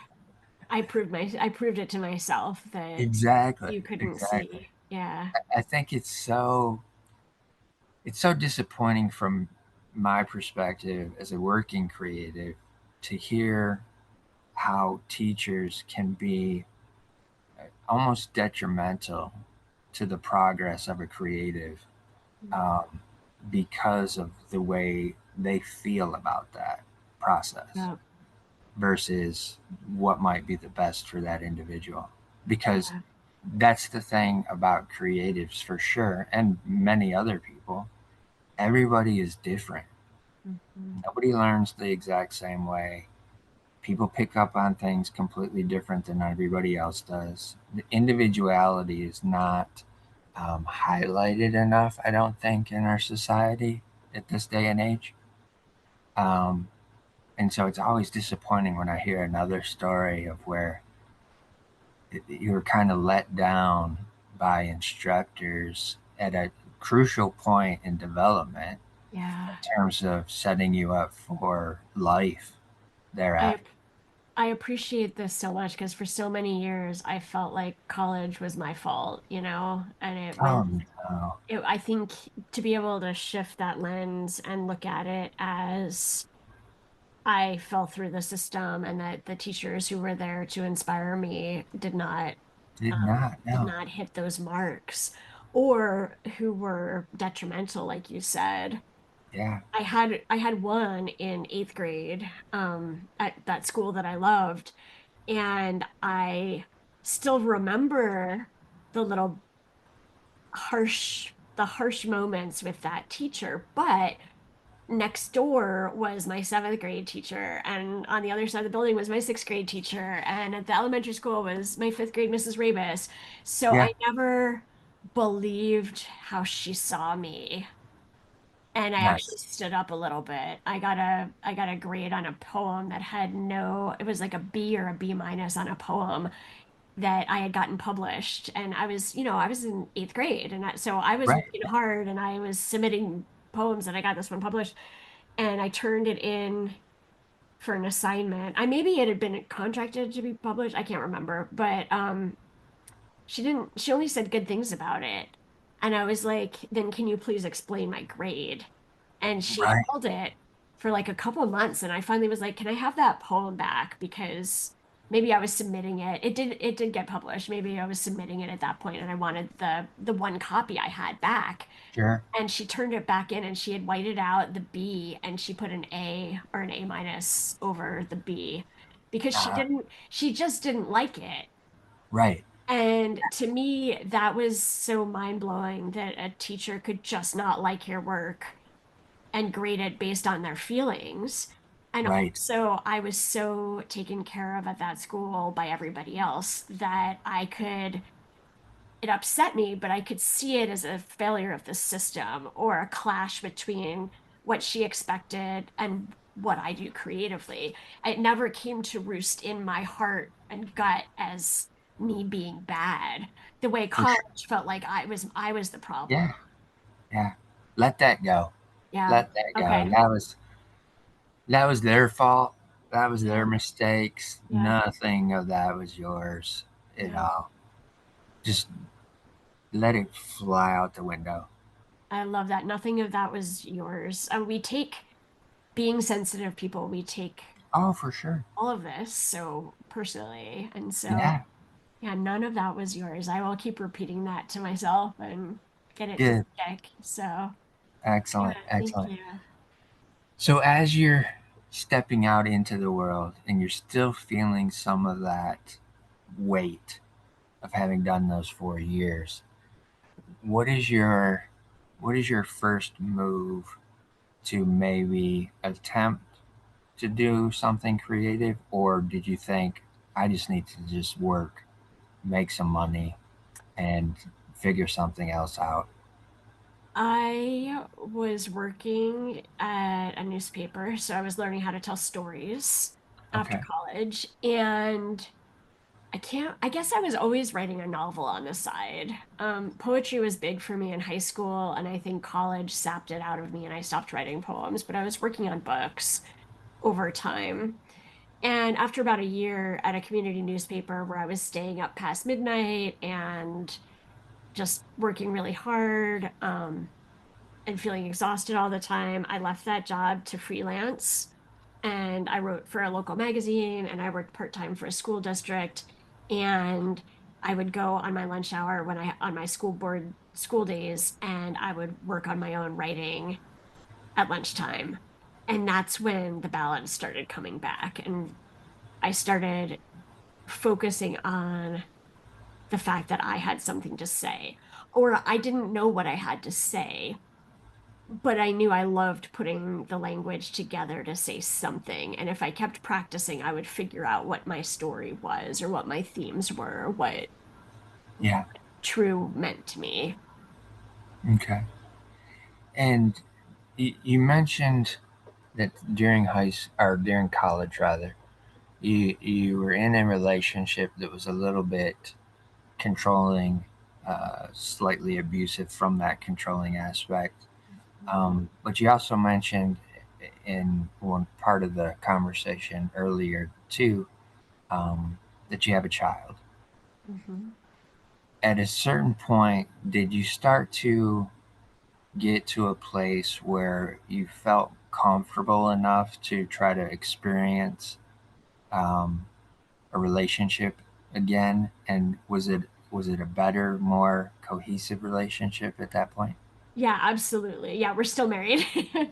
I proved it to myself that Exactly. you couldn't Exactly. see. Yeah. I think it's so disappointing from my perspective as a working creative to hear how teachers can be almost detrimental to the progress of a creative, um, because of the way they feel about that process Yeah. versus what might be the best for that individual. Because Yeah. that's the thing about creatives for sure, and many other people. Everybody is different. Mhm. Nobody learns the exact same way. People pick up on things completely different than everybody else does. The individuality is not highlighted enough, I don't think, in our society at this day and age. Um, and so it's always disappointing when I hear another story of where you were kind of let down by instructors at a crucial point in development Yeah. in terms of setting you up for life I thereafter. I appreciate this so much because for so many years I felt like college was my fault, and it was No. I think to be able to shift that lens and look at it as I fell through the system and that the teachers who were there to inspire me Did not, did no. not hit those marks or who were detrimental, like you said. Yeah, I had one in eighth grade at that school that I loved, and I still remember the little harsh moments with that teacher, but next door was my seventh grade teacher, and on the other side of the building was my sixth grade teacher, and at the elementary school was my fifth grade Mrs. Rabus. So yeah, I never believed how she saw me. And I actually nice. stood up a little bit. I got a grade on a poem that had no, it was like a B or a B minus on a poem that I had gotten published. And I was in eighth grade. So I was Right, working hard and I was submitting poems and I got this one published. And I turned it in for an assignment. Maybe it had been contracted to be published. I can't remember, but she only said good things about it. And I was like, then can you please explain my grade? And she right, held it for like a couple of months. And I finally was like, can I have that poem back? Because maybe I was submitting it. It did get published. Maybe I was submitting it at that point and I wanted the one copy I had back. sure. And she turned it back in and she had whited out the B and she put an A or an A minus over the B because Uh, she just didn't like it. right, And to me, that was so mind-blowing that a teacher could just not like your work and grade it based on their feelings. And right, also, I was so taken care of at that school by everybody else that it upset me, but I could see it as a failure of the system or a clash between what she expected and what I do creatively. It never came to roost in my heart and gut as me being bad. The way for sure. college felt like I was the problem. Yeah, yeah. Let that go. Yeah. Let that go. Okay. That was their fault. That was their Yeah, mistakes. yeah, Nothing of that was yours at yeah. all. Just let it fly out the window. I love that. Nothing of that was yours. We take being sensitive people, we take Oh, for sure. all of this so personally. And so, Yeah. yeah, none of that was yours. I will keep repeating that to myself and get it to Good. stick. So, yeah, Excellent. thank Excellent. you. So as you're stepping out into the world and you're still feeling some of that weight of having done those 4 years, what is your what is your first move to maybe attempt to do something creative, or did you think I just need to just work, make some money, and figure something else out? I was working at a newspaper, so I was learning how to tell stories after Okay. college. And I guess I was always writing a novel on the side. Poetry was big for me in high school, and I think college sapped it out of me, and I stopped writing poems, but I was working on books over time. And after about a year at a community newspaper where I was staying up past midnight and just working really hard, and feeling exhausted all the time, I left that job to freelance. And I wrote for a local magazine and I worked part-time for a school district. And I would go on my lunch hour when I on my school board school days and I would work on my own writing at lunchtime. And that's when the balance started coming back. And I started focusing on the fact that I had something to say, or I didn't know what I had to say, but I knew I loved putting the language together to say something. And if I kept practicing, I would figure out what my story was or what my themes were, what Yeah. true meant to me. Okay. And you mentioned that during during college rather, you were in a relationship that was a little bit controlling, slightly abusive from that controlling aspect. But you also mentioned in one part of the conversation earlier too, that you have a child. Mhm. At a certain point, did you start to get to a place where you felt comfortable enough to try to experience um, a relationship again? And was it a better, more cohesive relationship at that point? Yeah, absolutely. Yeah, we're still married.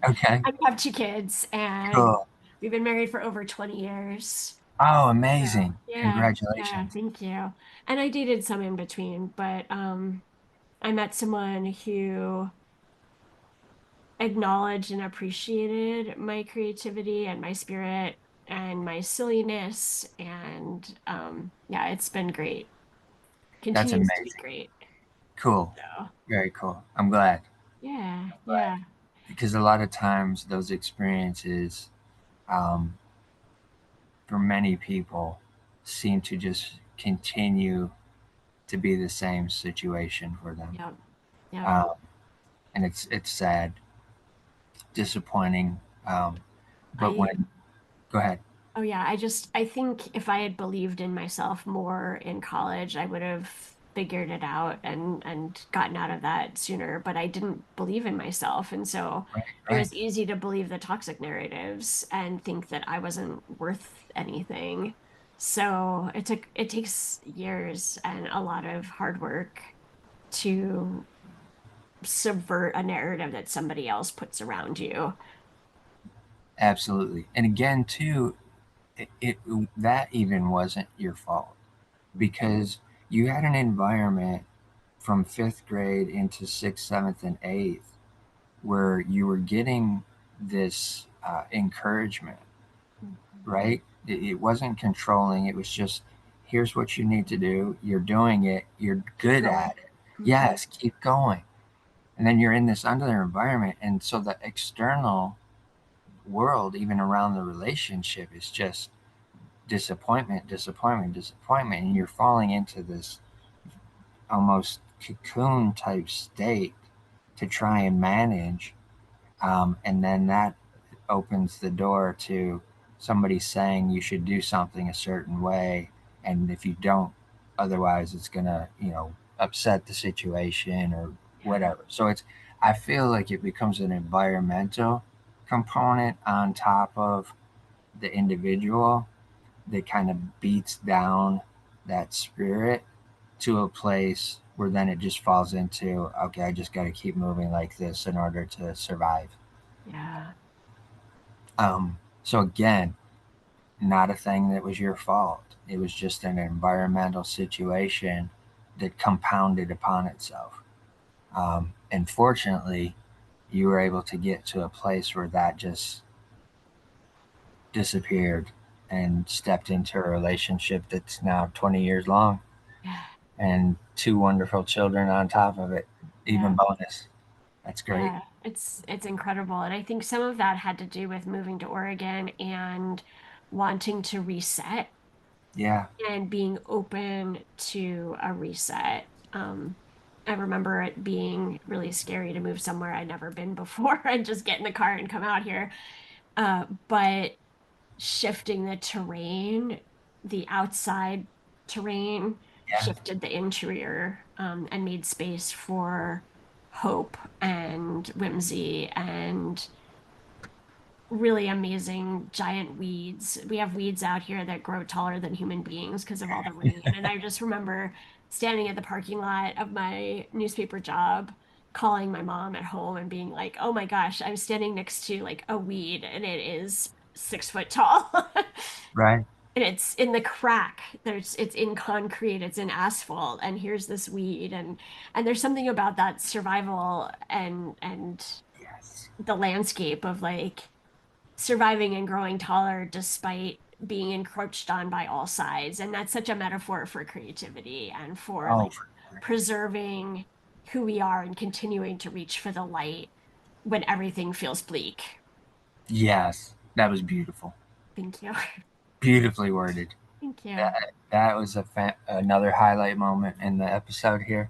Okay, I have two kids and cool. we've been married for over 20 years. Oh, So, amazing! yeah, yeah, Congratulations. thank you. And I dated some in between, but I met someone who acknowledged and appreciated my creativity and my spirit and my silliness. And yeah, it's been great. That's Continues to be amazing. great. Cool. So Very cool. I'm glad. yeah, I'm glad yeah, because a lot of times those experiences, um, for many people, seem to just continue to be the same situation for them. yeah, yeah. Um, and it's sad, disappointing. But I when go ahead. Oh yeah, I think if I had believed in myself more in college, I would have figured it out and gotten out of that sooner, but I didn't believe in myself. And so Right, it right. was easy to believe the toxic narratives and think that I wasn't worth anything. So it takes years and a lot of hard work to subvert a narrative that somebody else puts around you. Absolutely. And again, too, it that even wasn't your fault because you had an environment from fifth grade into sixth, seventh, and eighth where you were getting this encouragement, right? It wasn't controlling. It was just, here's what you need to do. You're doing it. You're Keep good going. at it. Mhm. Yes, keep going. And then you're in this other environment. And so the external world, even around the relationship, is just disappointment, disappointment, disappointment. And you're falling into this almost cocoon type state to try and manage. And then that opens the door to somebody's saying you should do something a certain way, and if you don't, otherwise it's gonna, upset the situation or Yeah. whatever. So I feel like it becomes an environmental component on top of the individual that kind of beats down that spirit to a place where then it just falls into, okay, I just got to keep moving like this in order to survive. Yeah. So again, not a thing that was your fault. It was just an environmental situation that compounded upon itself. And fortunately, you were able to get to a place where that just disappeared and stepped into a relationship that's now 20 years long Yeah. and two wonderful children on top of it. Even Yeah. bonus. That's great. Yeah. It's incredible. And I think some of that had to do with moving to Oregon and wanting to reset Yeah. and being open to a reset. I remember it being really scary to move somewhere I'd never been before and just get in the car and come out here. But shifting the terrain, the outside terrain, Yeah. shifted the interior, and made space for hope and whimsy and really amazing giant weeds. We have weeds out here that grow taller than human beings because of all the rain. And I just remember standing at the parking lot of my newspaper job, calling my mom at home and being like, "Oh my gosh, I'm standing next to like a weed and it is 6 foot tall." Right. And it's in the crack. It's in concrete, it's in asphalt, and here's this weed. And there's something about that survival and Yes. the landscape of like surviving and growing taller despite being encroached on by all sides. And that's such a metaphor for creativity and for Oh, like for sure. preserving who we are and continuing to reach for the light when everything feels bleak. Yes. That was beautiful. Thank you. Beautifully worded. Thank you. That was another highlight moment in the episode here.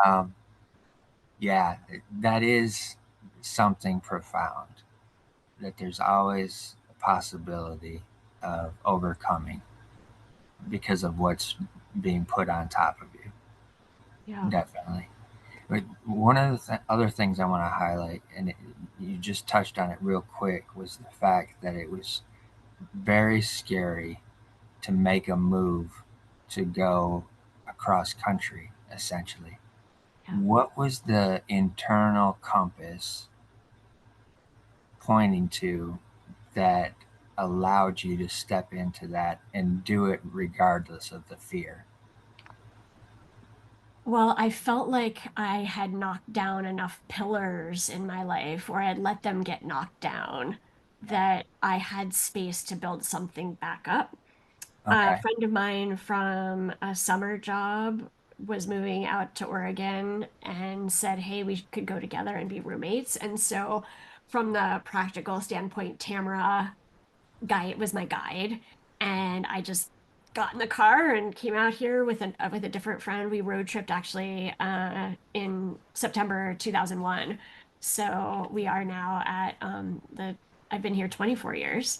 Um, yeah, that is something profound. That there's always a possibility of overcoming because of what's being put on top of you. Yeah. Definitely. But one of the other things I want to highlight, and you just touched on it real quick, was the fact that it was very scary to make a move to go across country, essentially. Yeah. What was the internal compass pointing to that allowed you to step into that and do it regardless of the fear? Well, I felt like I had knocked down enough pillars in my life, or I had let them get knocked down, that I had space to build something back up. A Okay. friend of mine from a summer job was moving out to Oregon and said, "Hey, we could go together and be roommates." And so, from the practical standpoint, Tamara guide was my guide, and I just got in the car and came out here with a different friend. We road tripped actually in September 2001. So we are now at the I've been here 24 years,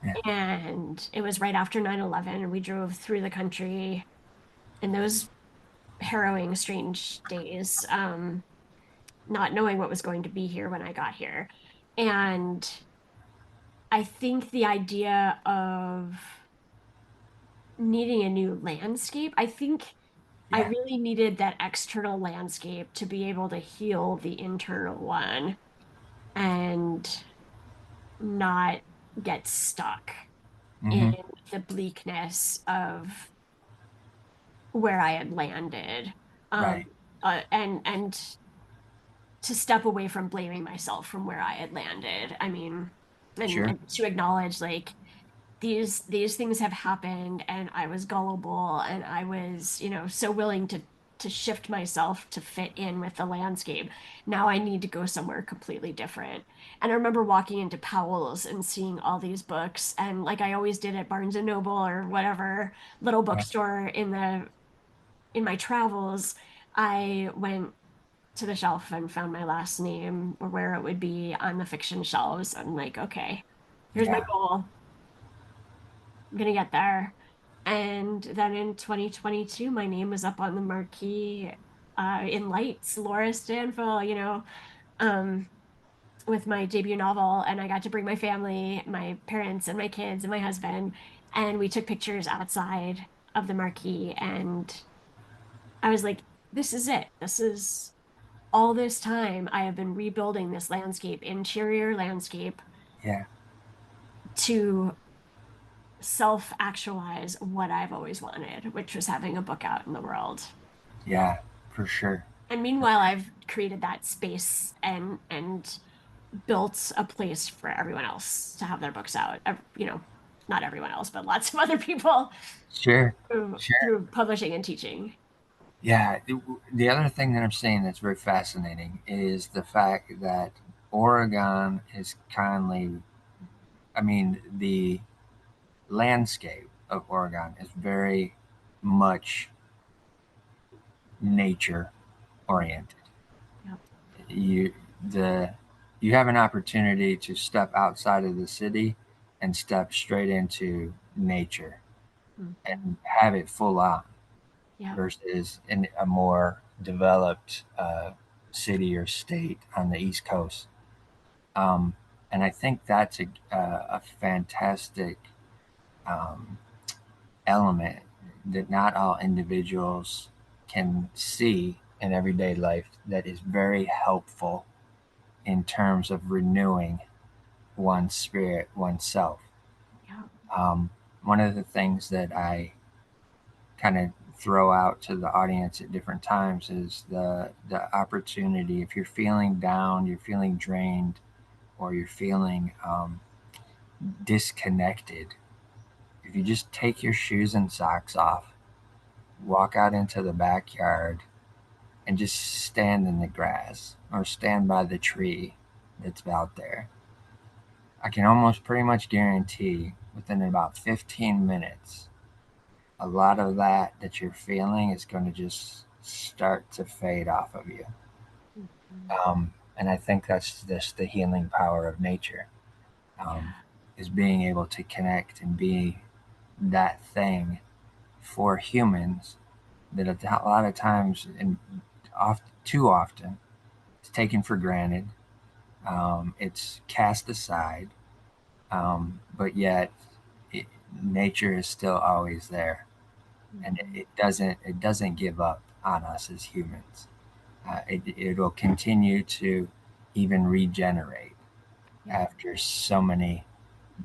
Yeah. and it was right after 9/11, and we drove through the country in those harrowing, strange days, not knowing what was going to be here when I got here. And I think the idea of needing a new landscape. I think I Yeah. really needed that external landscape to be able to heal the internal one and not get stuck in Mm-hmm. the bleakness of where I had landed. Um, Right. and to step away from blaming myself from where I had landed. I mean, Sure. and to acknowledge like these things have happened and I was gullible and I was, so willing to shift myself to fit in with the landscape. Now I need to go somewhere completely different. And I remember walking into Powell's and seeing all these books and like I always did at Barnes and Noble or whatever little Right. bookstore in my travels, I went to the shelf and found my last name or where it would be on the fiction shelves. I'm like, okay, here's my Yeah. goal. I'm gonna get there. And then in 2022, my name was up on the marquee in lights, Laura Stanfill, um, with my debut novel. And I got to bring my family, my parents, and my kids, and my husband. And we took pictures outside of the marquee. And I was like, this is it. This is all this time I have been rebuilding this landscape, interior landscape, Yeah, to self-actualize what I've always wanted, which was having a book out in the world. yeah, for sure. And meanwhile, I've created that space and built a place for everyone else to have their books out. Not everyone else, but lots of other people Sure, through, sure. through publishing and teaching. Yeah, the other thing that I'm seeing that's very fascinating is the fact that Oregon is kindly, I mean, the landscape of Oregon is very much nature oriented. Yep. You the you have an opportunity to step outside of the city and step straight into nature Mhm. and have it full on Yep. versus in a more developed city or state on the East Coast. Um, and I think that's a fantastic um, element that not all individuals can see in everyday life that is very helpful in terms of renewing one's spirit, oneself. Yep. Um, One of the things that I kind of throw out to the audience at different times is the opportunity. If you're feeling down, you're feeling drained, or you're feeling disconnected, if you just take your shoes and socks off, walk out into the backyard, and just stand in the grass or stand by the tree that's out there, I can almost pretty much guarantee within about 15 minutes, a lot of that you're feeling is going to just start to fade off of you. Mhm. And I think that's just the healing power of nature, um, Yeah. is being able to connect and be that thing for humans that a lot of times and too often it's taken for granted. It's cast aside, but yet it, nature is still always there, and Mhm. it doesn't give up on us as humans. It'll continue to even regenerate Yep. after so many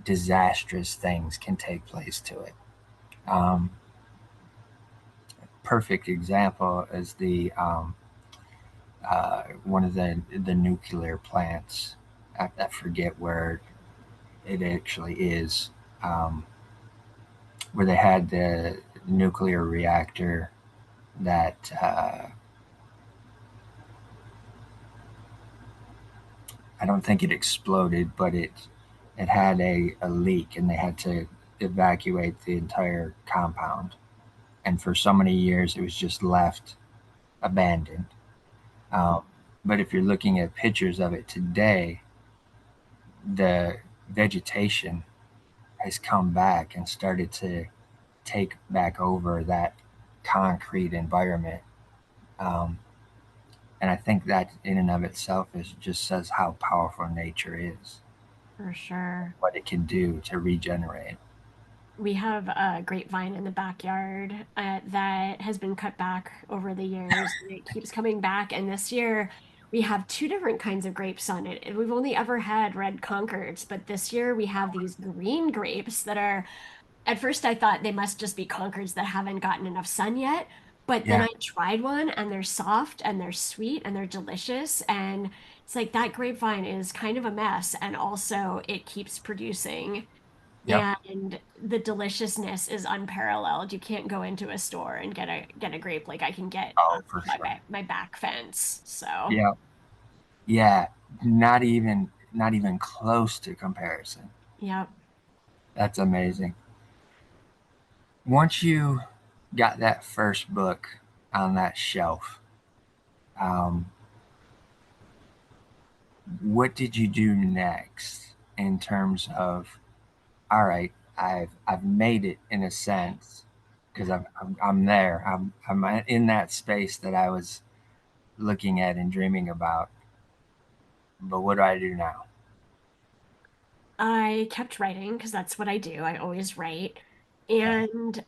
disastrous things can take place to it. Um, Perfect example is the one of the nuclear plants. I forget where it actually is, um, where they had the nuclear reactor that I don't think it exploded, but it had a leak, and they had to evacuate the entire compound. And for so many years, it was just left abandoned. Mhm. Um, but if you're looking at pictures of it today, the vegetation has come back and started to take back over that concrete environment. Um, and I think that in and of itself is just says how powerful nature is, For sure. what it can do to regenerate. We have a grapevine in the backyard that has been cut back over the years, and it keeps coming back. And this year, we have two different kinds of grapes on it. And we've only ever had red Concords, but this year we have these green grapes that are, at first, I thought they must just be Concords that haven't gotten enough sun yet. But then Yeah. I tried one, and they're soft and they're sweet and they're delicious. And it's like that grapevine is kind of a mess. And also, it keeps producing. Yep. And the deliciousness is unparalleled. You can't go into a store and get a grape like I can get Oh, for my sure. my back fence. So, Yeah. Yeah. Not even close to comparison. yep. That's amazing. Once you got that first book on that shelf, um, what did you do next in terms of, all right, I've made it in a sense because Yeah. I'm there. I'm in that space that I was looking at and dreaming about. But what do I do now? I kept writing because that's what I do. I always write. Yeah, And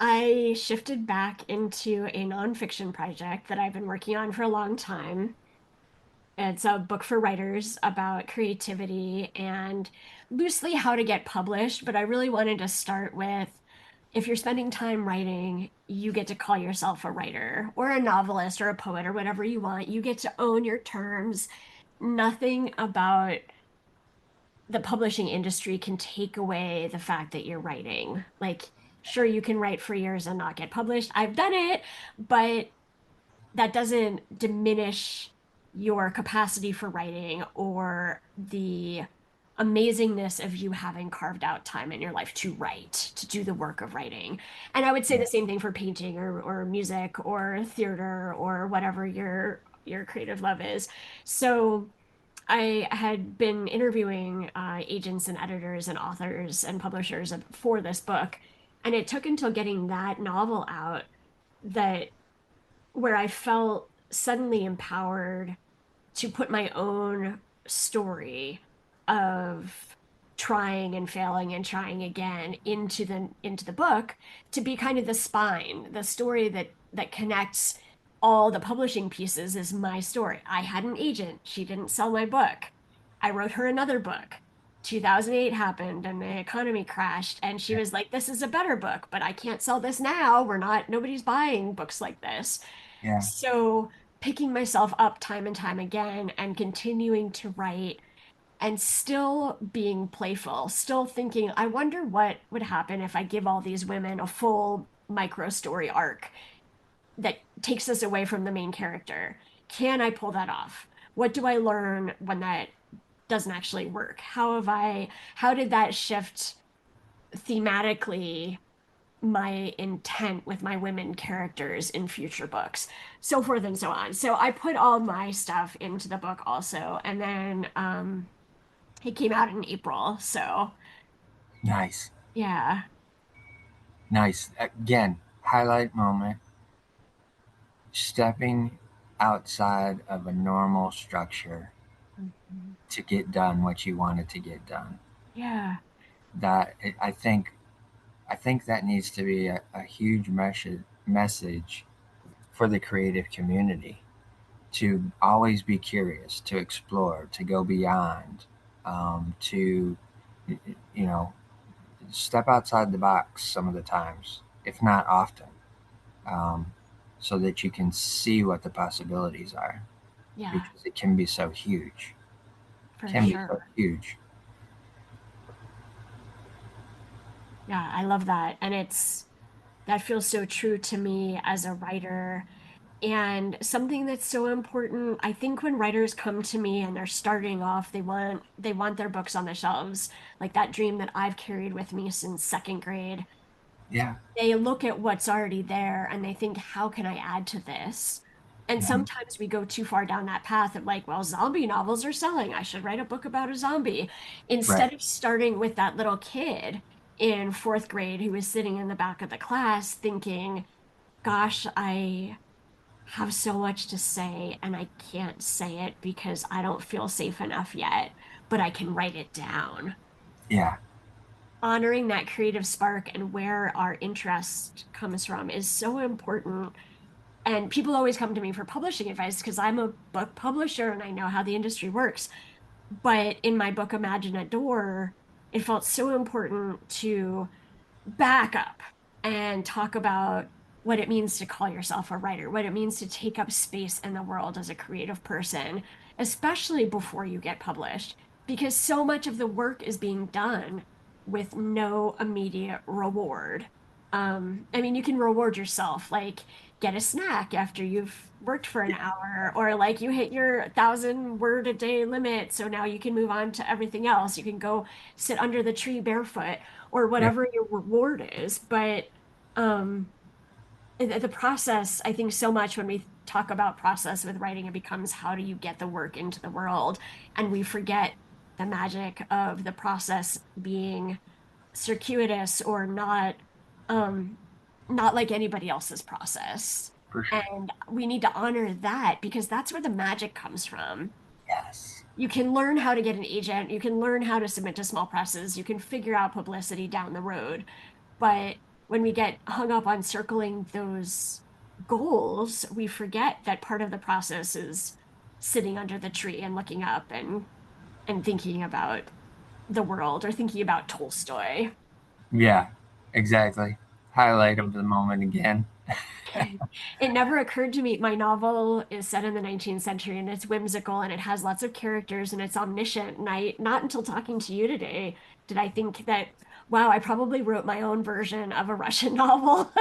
I shifted back into a nonfiction project that I've been working on for a long time. It's a book for writers about creativity and loosely how to get published. But I really wanted to start with if you're spending time writing, you get to call yourself a writer or a novelist or a poet or whatever you want. You get to own your terms. Nothing about the publishing industry can take away the fact that you're writing. Like, sure, you can write for years and not get published. I've done it, but that doesn't diminish your capacity for writing or the amazingness of you having carved out time in your life to write, to do the work of writing. And I would say yeah, the same thing for painting or music or theater or whatever your creative love is. So I had been interviewing agents and editors and authors and publishers for this book, and it took until getting that novel out that where I felt suddenly empowered to put my own story of trying and failing and trying again into the book to be kind of the spine, the story that connects all the publishing pieces is my story. I had an agent. She didn't sell my book. I wrote her another book. 2008 happened and the economy crashed and she yeah, was like, this is a better book, but I can't sell this now. Nobody's buying books like this. yeah, So picking myself up time and time again and continuing to write and still being playful, still thinking, I wonder what would happen if I give all these women a full micro story arc that takes us away from the main character. Can I pull that off? What do I learn when that doesn't actually work? How did that shift thematically my intent with my women characters in future books, so forth and so on. So I put all my stuff into the book also, and then it came out in April. So nice, yeah. nice. Again, highlight moment, stepping outside of a normal structure Mhm. to get done what you wanted to get done. Yeah. That I think that needs to be a huge message for the creative community to always be curious, to explore, to go beyond, to you know step outside the box some of the times, if not often, um, so that you can see what the possibilities are Yeah, because it can be so huge. for Can be sure. so huge. Yeah, I love that. And that feels so true to me as a writer. And something that's so important, I think when writers come to me and they're starting off, they want their books on the shelves, like that dream that I've carried with me since second grade. Yeah. They look at what's already there and they think, how can I add to this? And Mhm. sometimes we go too far down that path of like, well, zombie novels are selling. I should write a book about a zombie. Right. Instead of starting with that little kid in fourth grade who was sitting in the back of the class thinking, gosh, I have so much to say and I can't say it because I don't feel safe enough yet, but I can write it down. Yeah. Honoring that creative spark and where our interest comes from is so important. And people always come to me for publishing advice because I'm a book publisher and I know how the industry works. But in my book, Imagine a Door, it felt so important to back up and talk about what it means to call yourself a writer, what it means to take up space in the world as a creative person, especially before you get published, because so much of the work is being done with no immediate reward. I mean, you can reward yourself, like get a snack after you've worked for an hour, or like you hit your 1,000 word a day limit, so now you can move on to everything else. You can go sit under the tree barefoot or Yeah. whatever your reward is. But um, the process, I think so much when we talk about process with writing, it becomes how do you get the work into the world? And we forget the magic of the process being circuitous or um not like anybody else's process. For sure. And we need to honor that because that's where the magic comes from. Yes. You can learn how to get an agent, you can learn how to submit to small presses, you can figure out publicity down the road. But when we get hung up on circling those goals, we forget that part of the process is sitting under the tree and looking up and thinking about the world or thinking about Tolstoy. Yeah, exactly. Highlight of the moment again. It never occurred to me. My novel is set in the 19th century and it's whimsical and it has lots of characters and it's omniscient. And I, not until talking to you today, did I think that, wow, I probably wrote my own version of a Russian novel.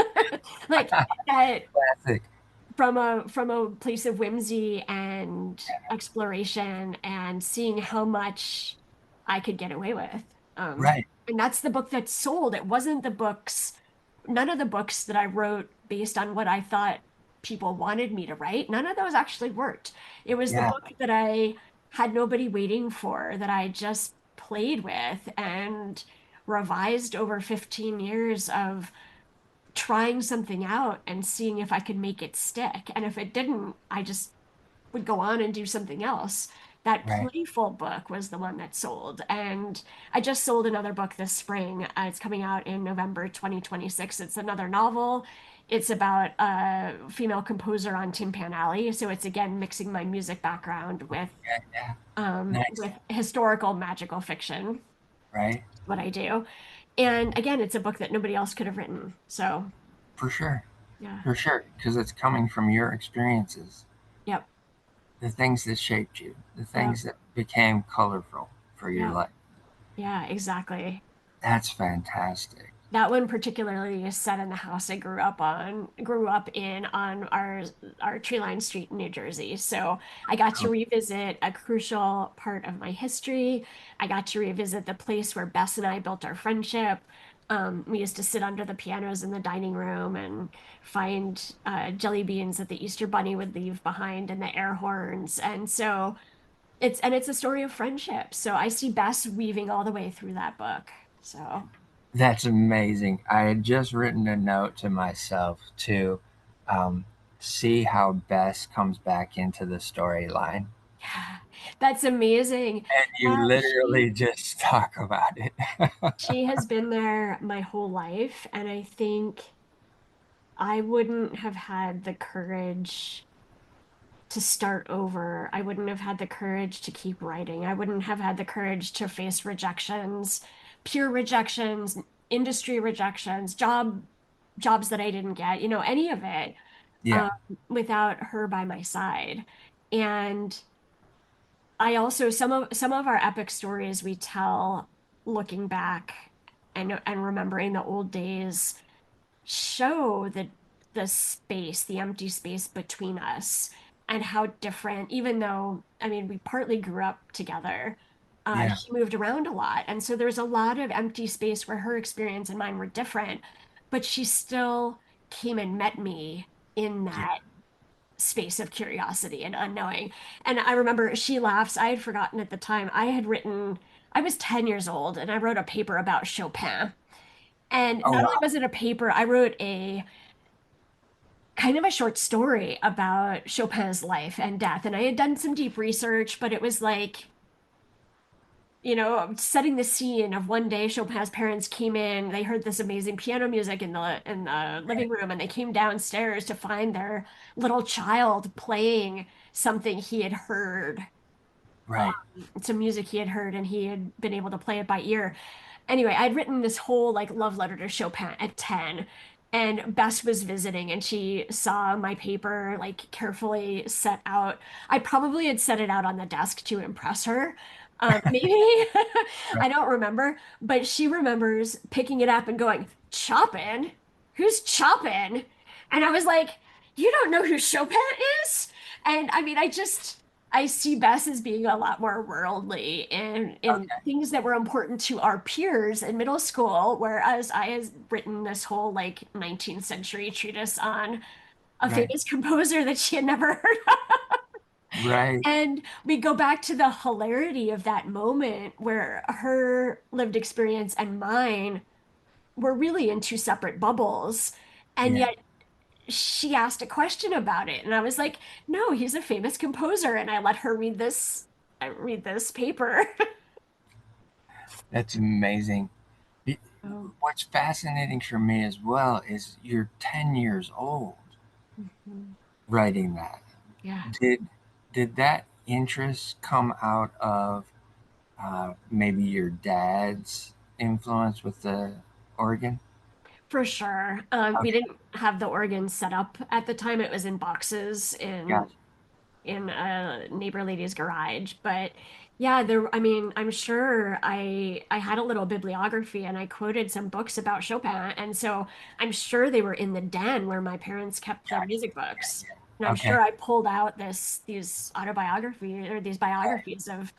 Like that Classic. from a place of whimsy and exploration and seeing how much I could get away with. Um, Right. and that's the book that sold. It wasn't the books, none of the books that I wrote based on what I thought people wanted me to write. None of those actually worked. It was the Yeah. book that I had nobody waiting for, that I just played with and revised over 15 years of trying something out and seeing if I could make it stick. And if it didn't, I just would go on and do something else. That Right. playful book was the one that sold. And I just sold another book this spring. It's coming out in November 2026. It's another novel. It's about a female composer on Tin Pan Alley. So it's again mixing my music background Yeah. Yeah. with Nice. historical magical fiction, Right. what I do. And again, it's a book that nobody else could have written. So For sure. yeah. For sure. Because it's coming from your experiences, Yep. the things that shaped you, the Yep. things that became colorful for your Yep. life. Yeah, exactly. That's fantastic. That one particularly is set in the house I grew up in on our tree line street in New Jersey. So I got to Oh, revisit a crucial part of my history. I got to revisit the place where Bess and I built our friendship. We used to sit under the pianos in the dining room and find jelly beans that the Easter Bunny would leave behind and the air horns. And so it's a story of friendship. So I see Bess weaving all the way through that book. So that's amazing. I had just written a note to myself to um, see how Bess comes back into the storyline. yeah, that's amazing. And you Yeah, literally just talk about it. she has been there my whole life, and I think I wouldn't have had the courage to start over. I wouldn't have had the courage to keep writing. I wouldn't have had the courage to face rejections, pure rejections, industry rejections, jobs that I didn't get, any of it, Yeah. um, without her by my side. And I also some of our epic stories we tell looking back and remembering the old days show the space, the empty space between us and how different, even though, I mean, we partly grew up together, Yeah. she moved around a lot. And so there's a lot of empty space where her experience and mine were different, but she still came and met me in Yeah. that space of curiosity and unknowing. And I remember she laughs. I had forgotten at the time. I was 10 years old and I wrote a paper about Chopin. And Oh, not only wow. was it a paper, I wrote a kind of a short story about Chopin's life and death. And I had done some deep research, but it was like, setting the scene of one day Chopin's parents came in, they heard this amazing piano music in the living Right. room, and they came downstairs to find their little child playing something he had heard, Right. some music he had heard, and he had been able to play it by ear. Anyway, I'd written this whole like love letter to Chopin at 10, and Bess was visiting and she saw my paper like carefully set out. I probably had set it out on the desk to impress her. Maybe Right. I don't remember, but she remembers picking it up and going, Chopin? Who's Chopin? And I was like, you don't know who Chopin is? And I mean, I see Bess as being a lot more worldly in Okay. things that were important to our peers in middle school, whereas I had written this whole like 19th century treatise on a Right. famous composer that she had never heard of. Right. And we go back to the hilarity of that moment where her lived experience and mine were really in two separate bubbles. And Yeah. yet she asked a question about it. And I was like, no, he's a famous composer. And I let her read this paper. That's amazing. It- Oh, What's fascinating for me as well is you're 10 years old mhm. writing that. Yeah, Did did that interest come out of maybe your dad's influence with the organ? for sure. We Okay, didn't have the organ set up at the time. It was in boxes gotcha. in a neighbor lady's garage. But yeah, there, I mean, I'm sure I had a little bibliography and I quoted some books about Chopin. And so I'm sure they were in the den where my parents kept their Gotcha. music books. Yeah, And yeah. I'm Okay. sure I pulled out these autobiography or these biographies of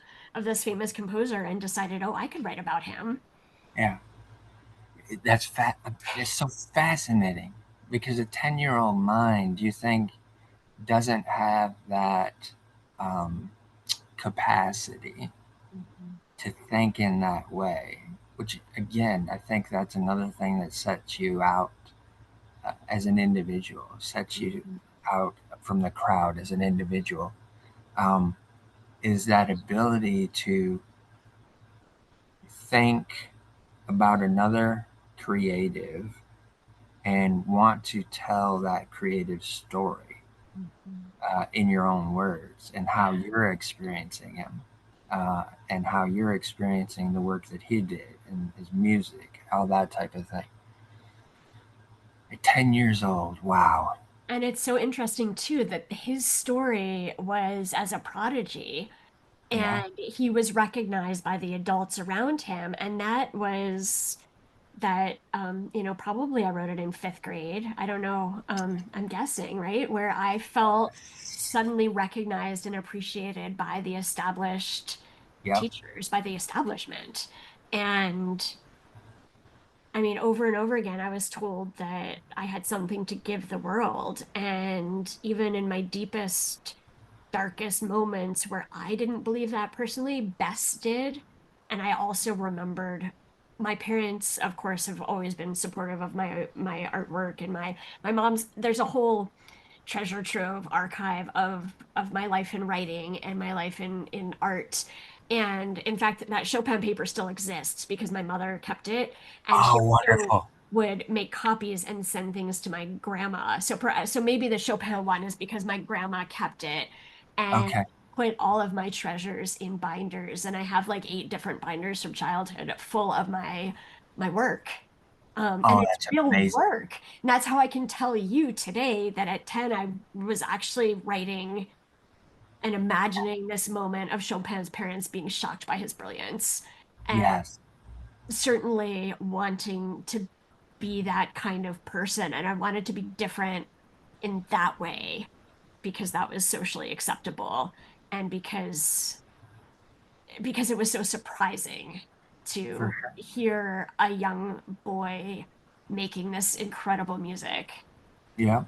this famous composer and decided, oh, I could write about him. Yeah. That's it's so fascinating because a 10-year-old mind, you think, doesn't have that um, capacity Mhm, to think in that way. Which, again, I think that's another thing that sets you out as an individual, sets you mhm, out from the crowd as an individual, um, is that ability to think about another creative and want to tell that creative story mhm. in your own words and how Yeah. you're experiencing him and how you're experiencing the work that he did and his music, all that type of thing. At 10 years old, wow. And it's so interesting too that his story was as a prodigy Yeah. and he was recognized by the adults around him. And that was probably I wrote it in fifth grade. I don't know. I'm guessing, right? Where I felt suddenly recognized and appreciated by the established Yep. teachers, by the establishment. And I mean, over and over again, I was told that I had something to give the world. And even in my deepest, darkest moments where I didn't believe that personally, Bess did. And I also remembered my parents, of course, have always been supportive of my artwork and my mom's, there's a whole treasure trove archive of my life in writing and my life in art. And in fact, that Chopin paper still exists because my mother kept it, and she Oh, also wonderful. would make copies and send things to my grandma. So maybe the Chopin one is because my grandma kept it and Okay. put all of my treasures in binders, and I have like 8 different binders from childhood full of my work. And Oh, it's that's real amazing. work. And that's how I can tell you today that at 10, I was actually writing and imagining this moment of Chopin's parents being shocked by his brilliance. And Yes, certainly wanting to be that kind of person. And I wanted to be different in that way because that was socially acceptable and because it was so surprising for to sure. hear a young boy making this incredible music Yep,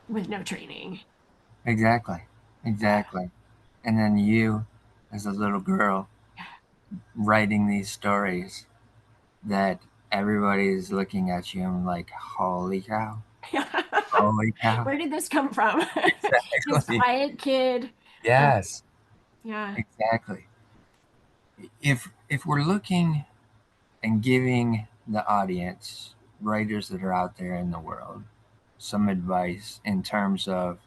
with no training. exactly. Yeah. Exactly. And then you, as a little girl, writing these stories that everybody's looking at you and like, holy cow, Yeah. holy cow. Where did this come from? This Exactly. quiet kid. Uh, Yes, yeah. exactly. If we're looking and giving the audience, writers that are out there in the world, some advice in terms of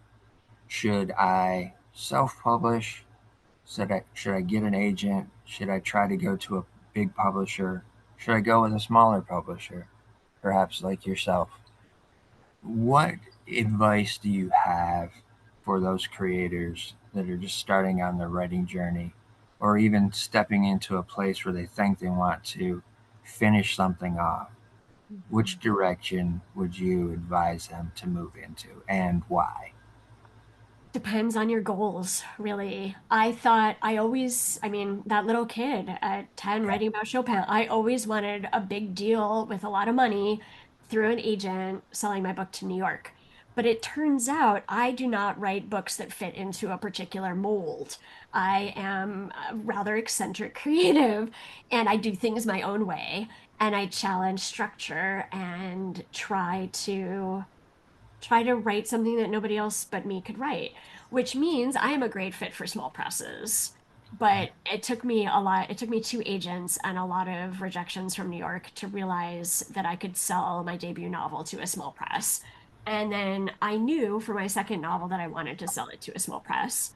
should I self-publish? Should I get an agent? Should I try to go to a big publisher? Should I go with a smaller publisher, perhaps like yourself? What advice do you have for those creators that are just starting on their writing journey or even stepping into a place where they think they want to finish something off? Which Mhm. direction would you advise them to move into and why? Depends on your goals, really. I mean, that little kid at 10 Yeah. writing about Chopin, I always wanted a big deal with a lot of money through an agent selling my book to New York. But it turns out I do not write books that fit into a particular mold. I am a rather eccentric creative and I do things my own way and I challenge structure and try to write something that nobody else but me could write, which means I am a great fit for small presses. Yeah. But it took me a lot, it took me two agents and a lot of rejections from New York to realize that I could sell my debut novel to a small press. And then I knew for my second novel that I wanted to sell it to a small press.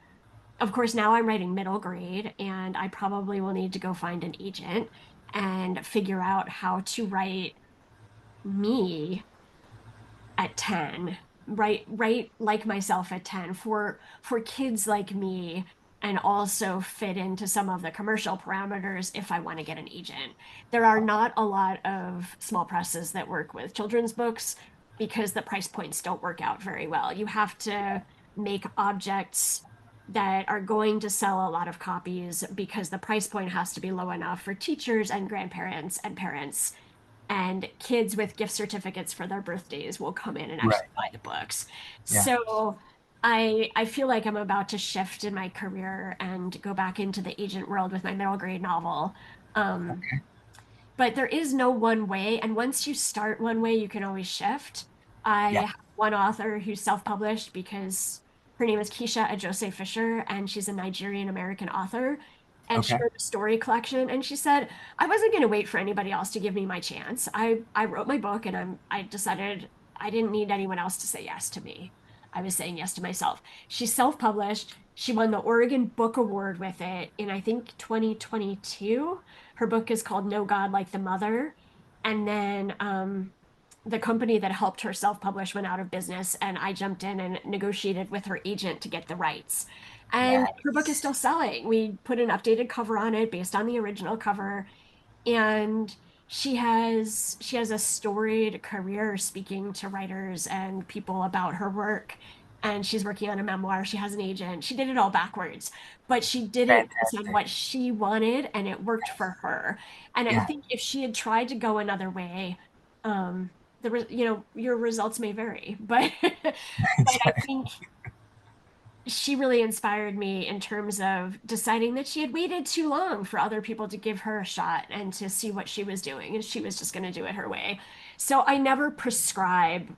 Of course, now I'm writing middle grade, and I probably will need to go find an agent and figure out how to write me at 10, right like myself at 10 for kids like me and also fit into some of the commercial parameters if I want to get an agent. There are not a lot of small presses that work with children's books because the price points don't work out very well. You have to make objects that are going to sell a lot of copies because the price point has to be low enough for teachers and grandparents and parents, and kids with gift certificates for their birthdays will come in and actually Right. buy the books. Yeah. So I feel like I'm about to shift in my career and go back into the agent world with my middle grade novel. Um, Okay. but there is no one way. And once you start one way, you can always shift. I Yeah. have one author who's self-published because her name is Keisha Ajose Fisher, and she's a Nigerian American author. And she Okay. wrote a story collection, and she said, I wasn't going to wait for anybody else to give me my chance. I wrote my book, and I decided I didn't need anyone else to say yes to me. I was saying yes to myself. She's self-published. She won the Oregon Book Award with it in, I think, 2022. Her book is called No God Like the Mother. And then the company that helped her self-publish went out of business, and I jumped in and negotiated with her agent to get the rights. And her book is Nice. still selling. We put an updated cover on it based on the original cover, and she has a storied career speaking to writers and people about her work, and she's working on a memoir. She has an agent. She did it all backwards, but she did it based on Fantastic. what she wanted and it worked for her. And I Yeah. think if she had tried to go another way, um your results may vary, but but I think she really inspired me in terms of deciding that she had waited too long for other people to give her a shot and to see what she was doing, and she was just going to do it her way. So I never prescribe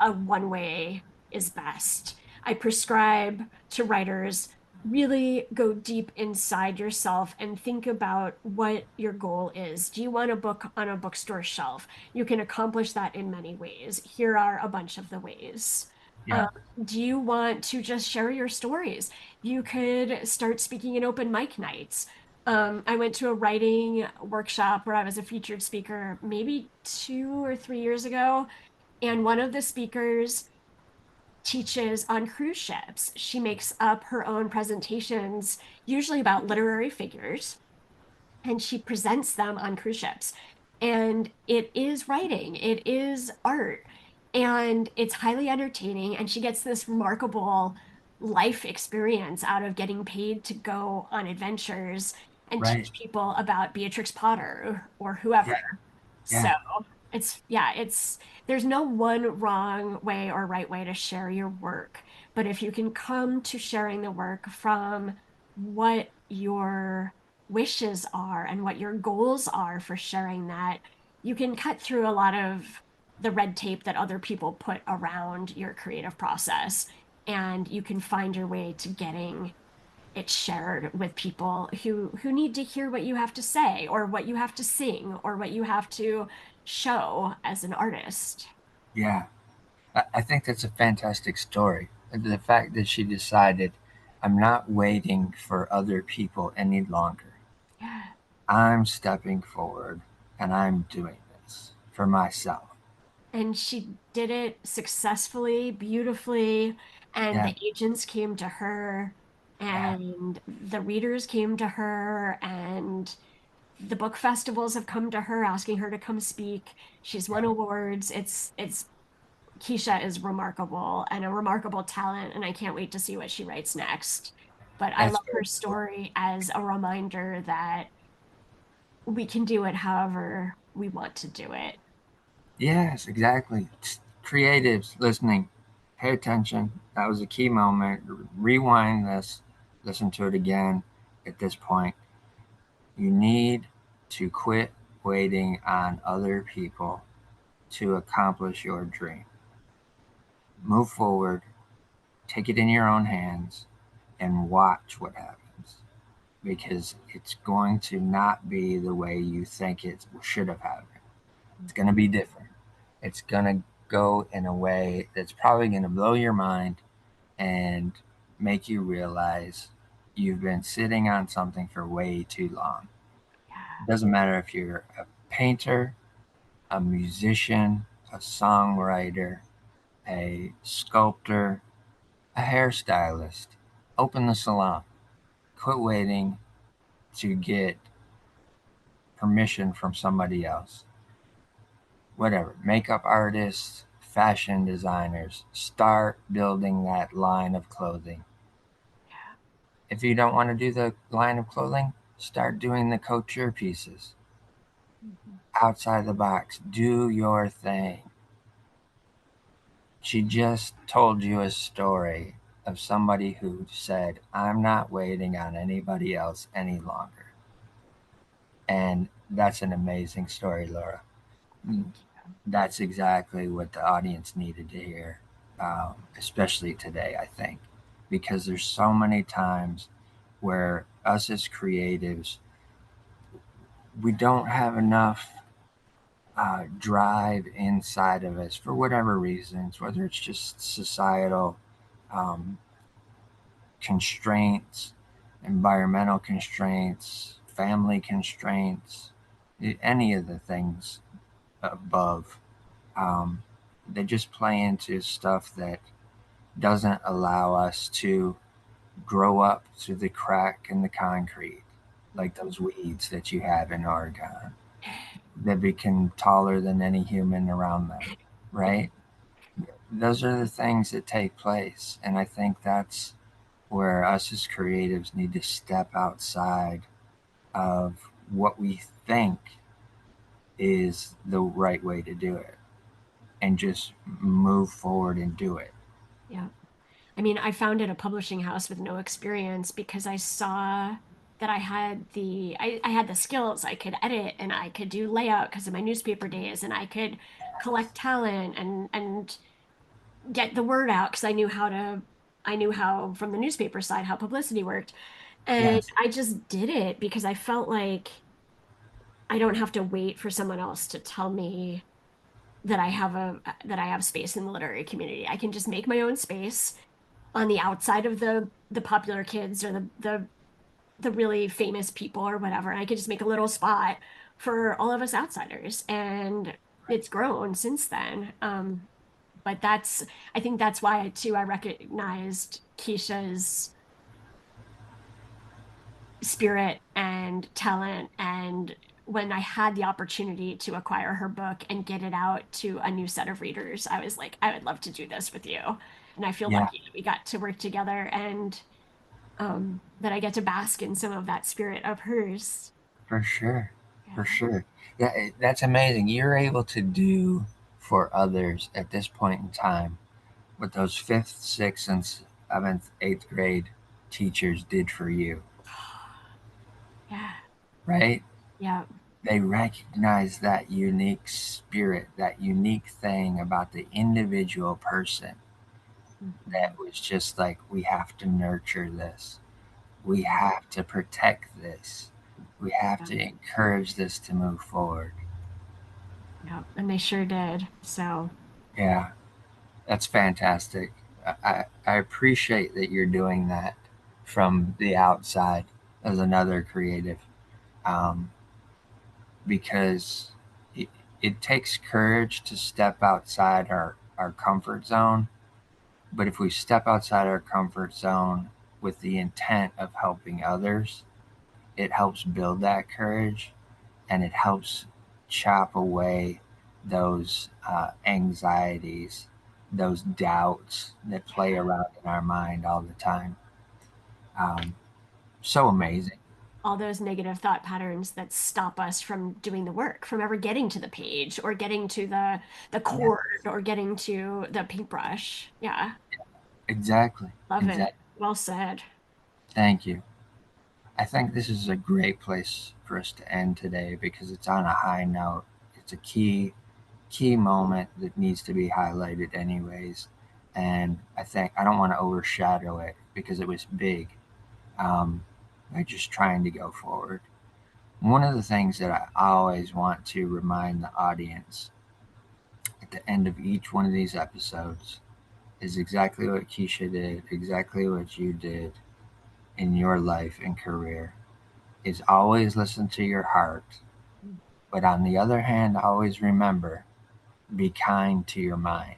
a one way is best. I prescribe to writers really go deep inside yourself and think about what your goal is. Do you want a book on a bookstore shelf? You can accomplish that in many ways. Here are a bunch of the ways. Yeah. Um, do you want to just share your stories? You could start speaking in open mic nights. I went to a writing workshop where I was a featured speaker maybe 2 or 3 years ago, and one of the speakers teaches on cruise ships. She makes up her own presentations, usually about literary figures, and she presents them on cruise ships. And it is writing, it is art, and it's highly entertaining. And she gets this remarkable life experience out of getting paid to go on adventures and Right. teach people about Beatrix Potter or Yeah. whoever. So Yeah. it's there's no one wrong way or right way to share your work. But if you can come to sharing the work from what your wishes are and what your goals are for sharing that, you can cut through a lot of the red tape that other people put around your creative process. And you can find your way to getting it's shared with people who need to hear what you have to say or what you have to sing or what you have to show as an artist. Yeah. I think that's a fantastic story. The fact that she decided, I'm not waiting for other people any longer. Yeah. I'm stepping forward and I'm doing this for myself. And she did it successfully, beautifully, and Yeah. the agents came to her Yeah. and the readers came to her and the book festivals have come to her asking her to come speak. She's won awards. It's Keisha is remarkable and a remarkable talent, and I can't wait to see what she writes next. But I That's love her very cool. story as a reminder that we can do it however we want to do it. Yes, exactly. Creatives listening, Pay attention. That was a key moment. Rewind this, listen to it again. At this point, you need to quit waiting on other people to accomplish your dream. Move forward, take it in your own hands, and watch what happens, because it's going to not be the way you think it should have happened. It's going to be different. It's going to go in a way that's probably going to blow your mind and make you realize you've been sitting on something for way too long. It Yeah. doesn't matter if you're a painter, a musician, a songwriter, a sculptor, a hairstylist. Open the salon. Quit waiting to get permission from somebody else. Whatever. Makeup artists, fashion designers. Start building that line of clothing. If you don't want to do the line of clothing, start doing the couture pieces. Mhm. Outside the box. Do your thing. She just told you a story of somebody who said, I'm not waiting on anybody else any longer. And that's an amazing story, Laura. Thank That's exactly what the audience needed to hear, especially today, I think, because there's so many times where us as creatives, we don't have enough drive inside of us for whatever reasons, whether it's just societal um, constraints, environmental constraints, family constraints, any of the things above. Um, they just play into stuff that doesn't allow us to grow up through the crack in the concrete, like those weeds that you have in Oregon that become taller than any human around them, you. right? Those are the things that take place. And I think that's where us as creatives need to step outside of what we think is the right way to do it and just move forward and do it. Yeah. I mean, I founded a publishing house with no experience because I saw that I had the skills. I could edit and I could do layout because of my newspaper days and I could collect talent and get the word out because I knew how from the newspaper side how publicity worked. And Yes. I just did it because I felt like I don't have to wait for someone else to tell me that I have space in the literary community. I can just make my own space on the outside of the popular kids or the really famous people or whatever. And I could just make a little spot for all of us outsiders. And it's grown since then. But I think that's why too I recognized Keisha's spirit and talent. And when I had the opportunity to acquire her book and get it out to a new set of readers, I was like, I would love to do this with you. And I feel Yeah, lucky that we got to work together and that I get to bask in some of that spirit of hers. for sure. For Yeah. sure. That's amazing. You're able to do for others at this point in time what those fifth, sixth, and seventh, eighth grade teachers did for you, Yeah. right? Yeah. They recognize that unique spirit, that unique thing about the individual person Mhm. that was just like, we have to nurture this. We Yeah. have to protect this. We have Yeah. to encourage this to move forward. Yeah. And they sure did. So, Yeah, that's fantastic. I appreciate that you're doing that from the outside as another creative, um, because it, it takes courage to step outside our comfort zone. But if we step outside our comfort zone with the intent of helping others, it helps build that courage and it helps chop away those anxieties, those doubts that play yeah. around in our mind all the time. Um, so amazing. all those negative thought patterns that stop us from doing the work, from ever getting to the page or getting to the Yeah, cord or getting to the paintbrush. Yeah, exactly. love it. Exactly. Well said. Thank you. I think this is a great place for us to end today because it's on a high note. It's a key moment that needs to be highlighted anyways. And I think I don't want to overshadow it because it was big, by just trying to go forward. One of the things that I always want to remind the audience at the end of each one of these episodes is exactly what Keisha did, exactly what you did in your life and career, is always listen to your heart. But on the other hand, always remember, be kind to your mind.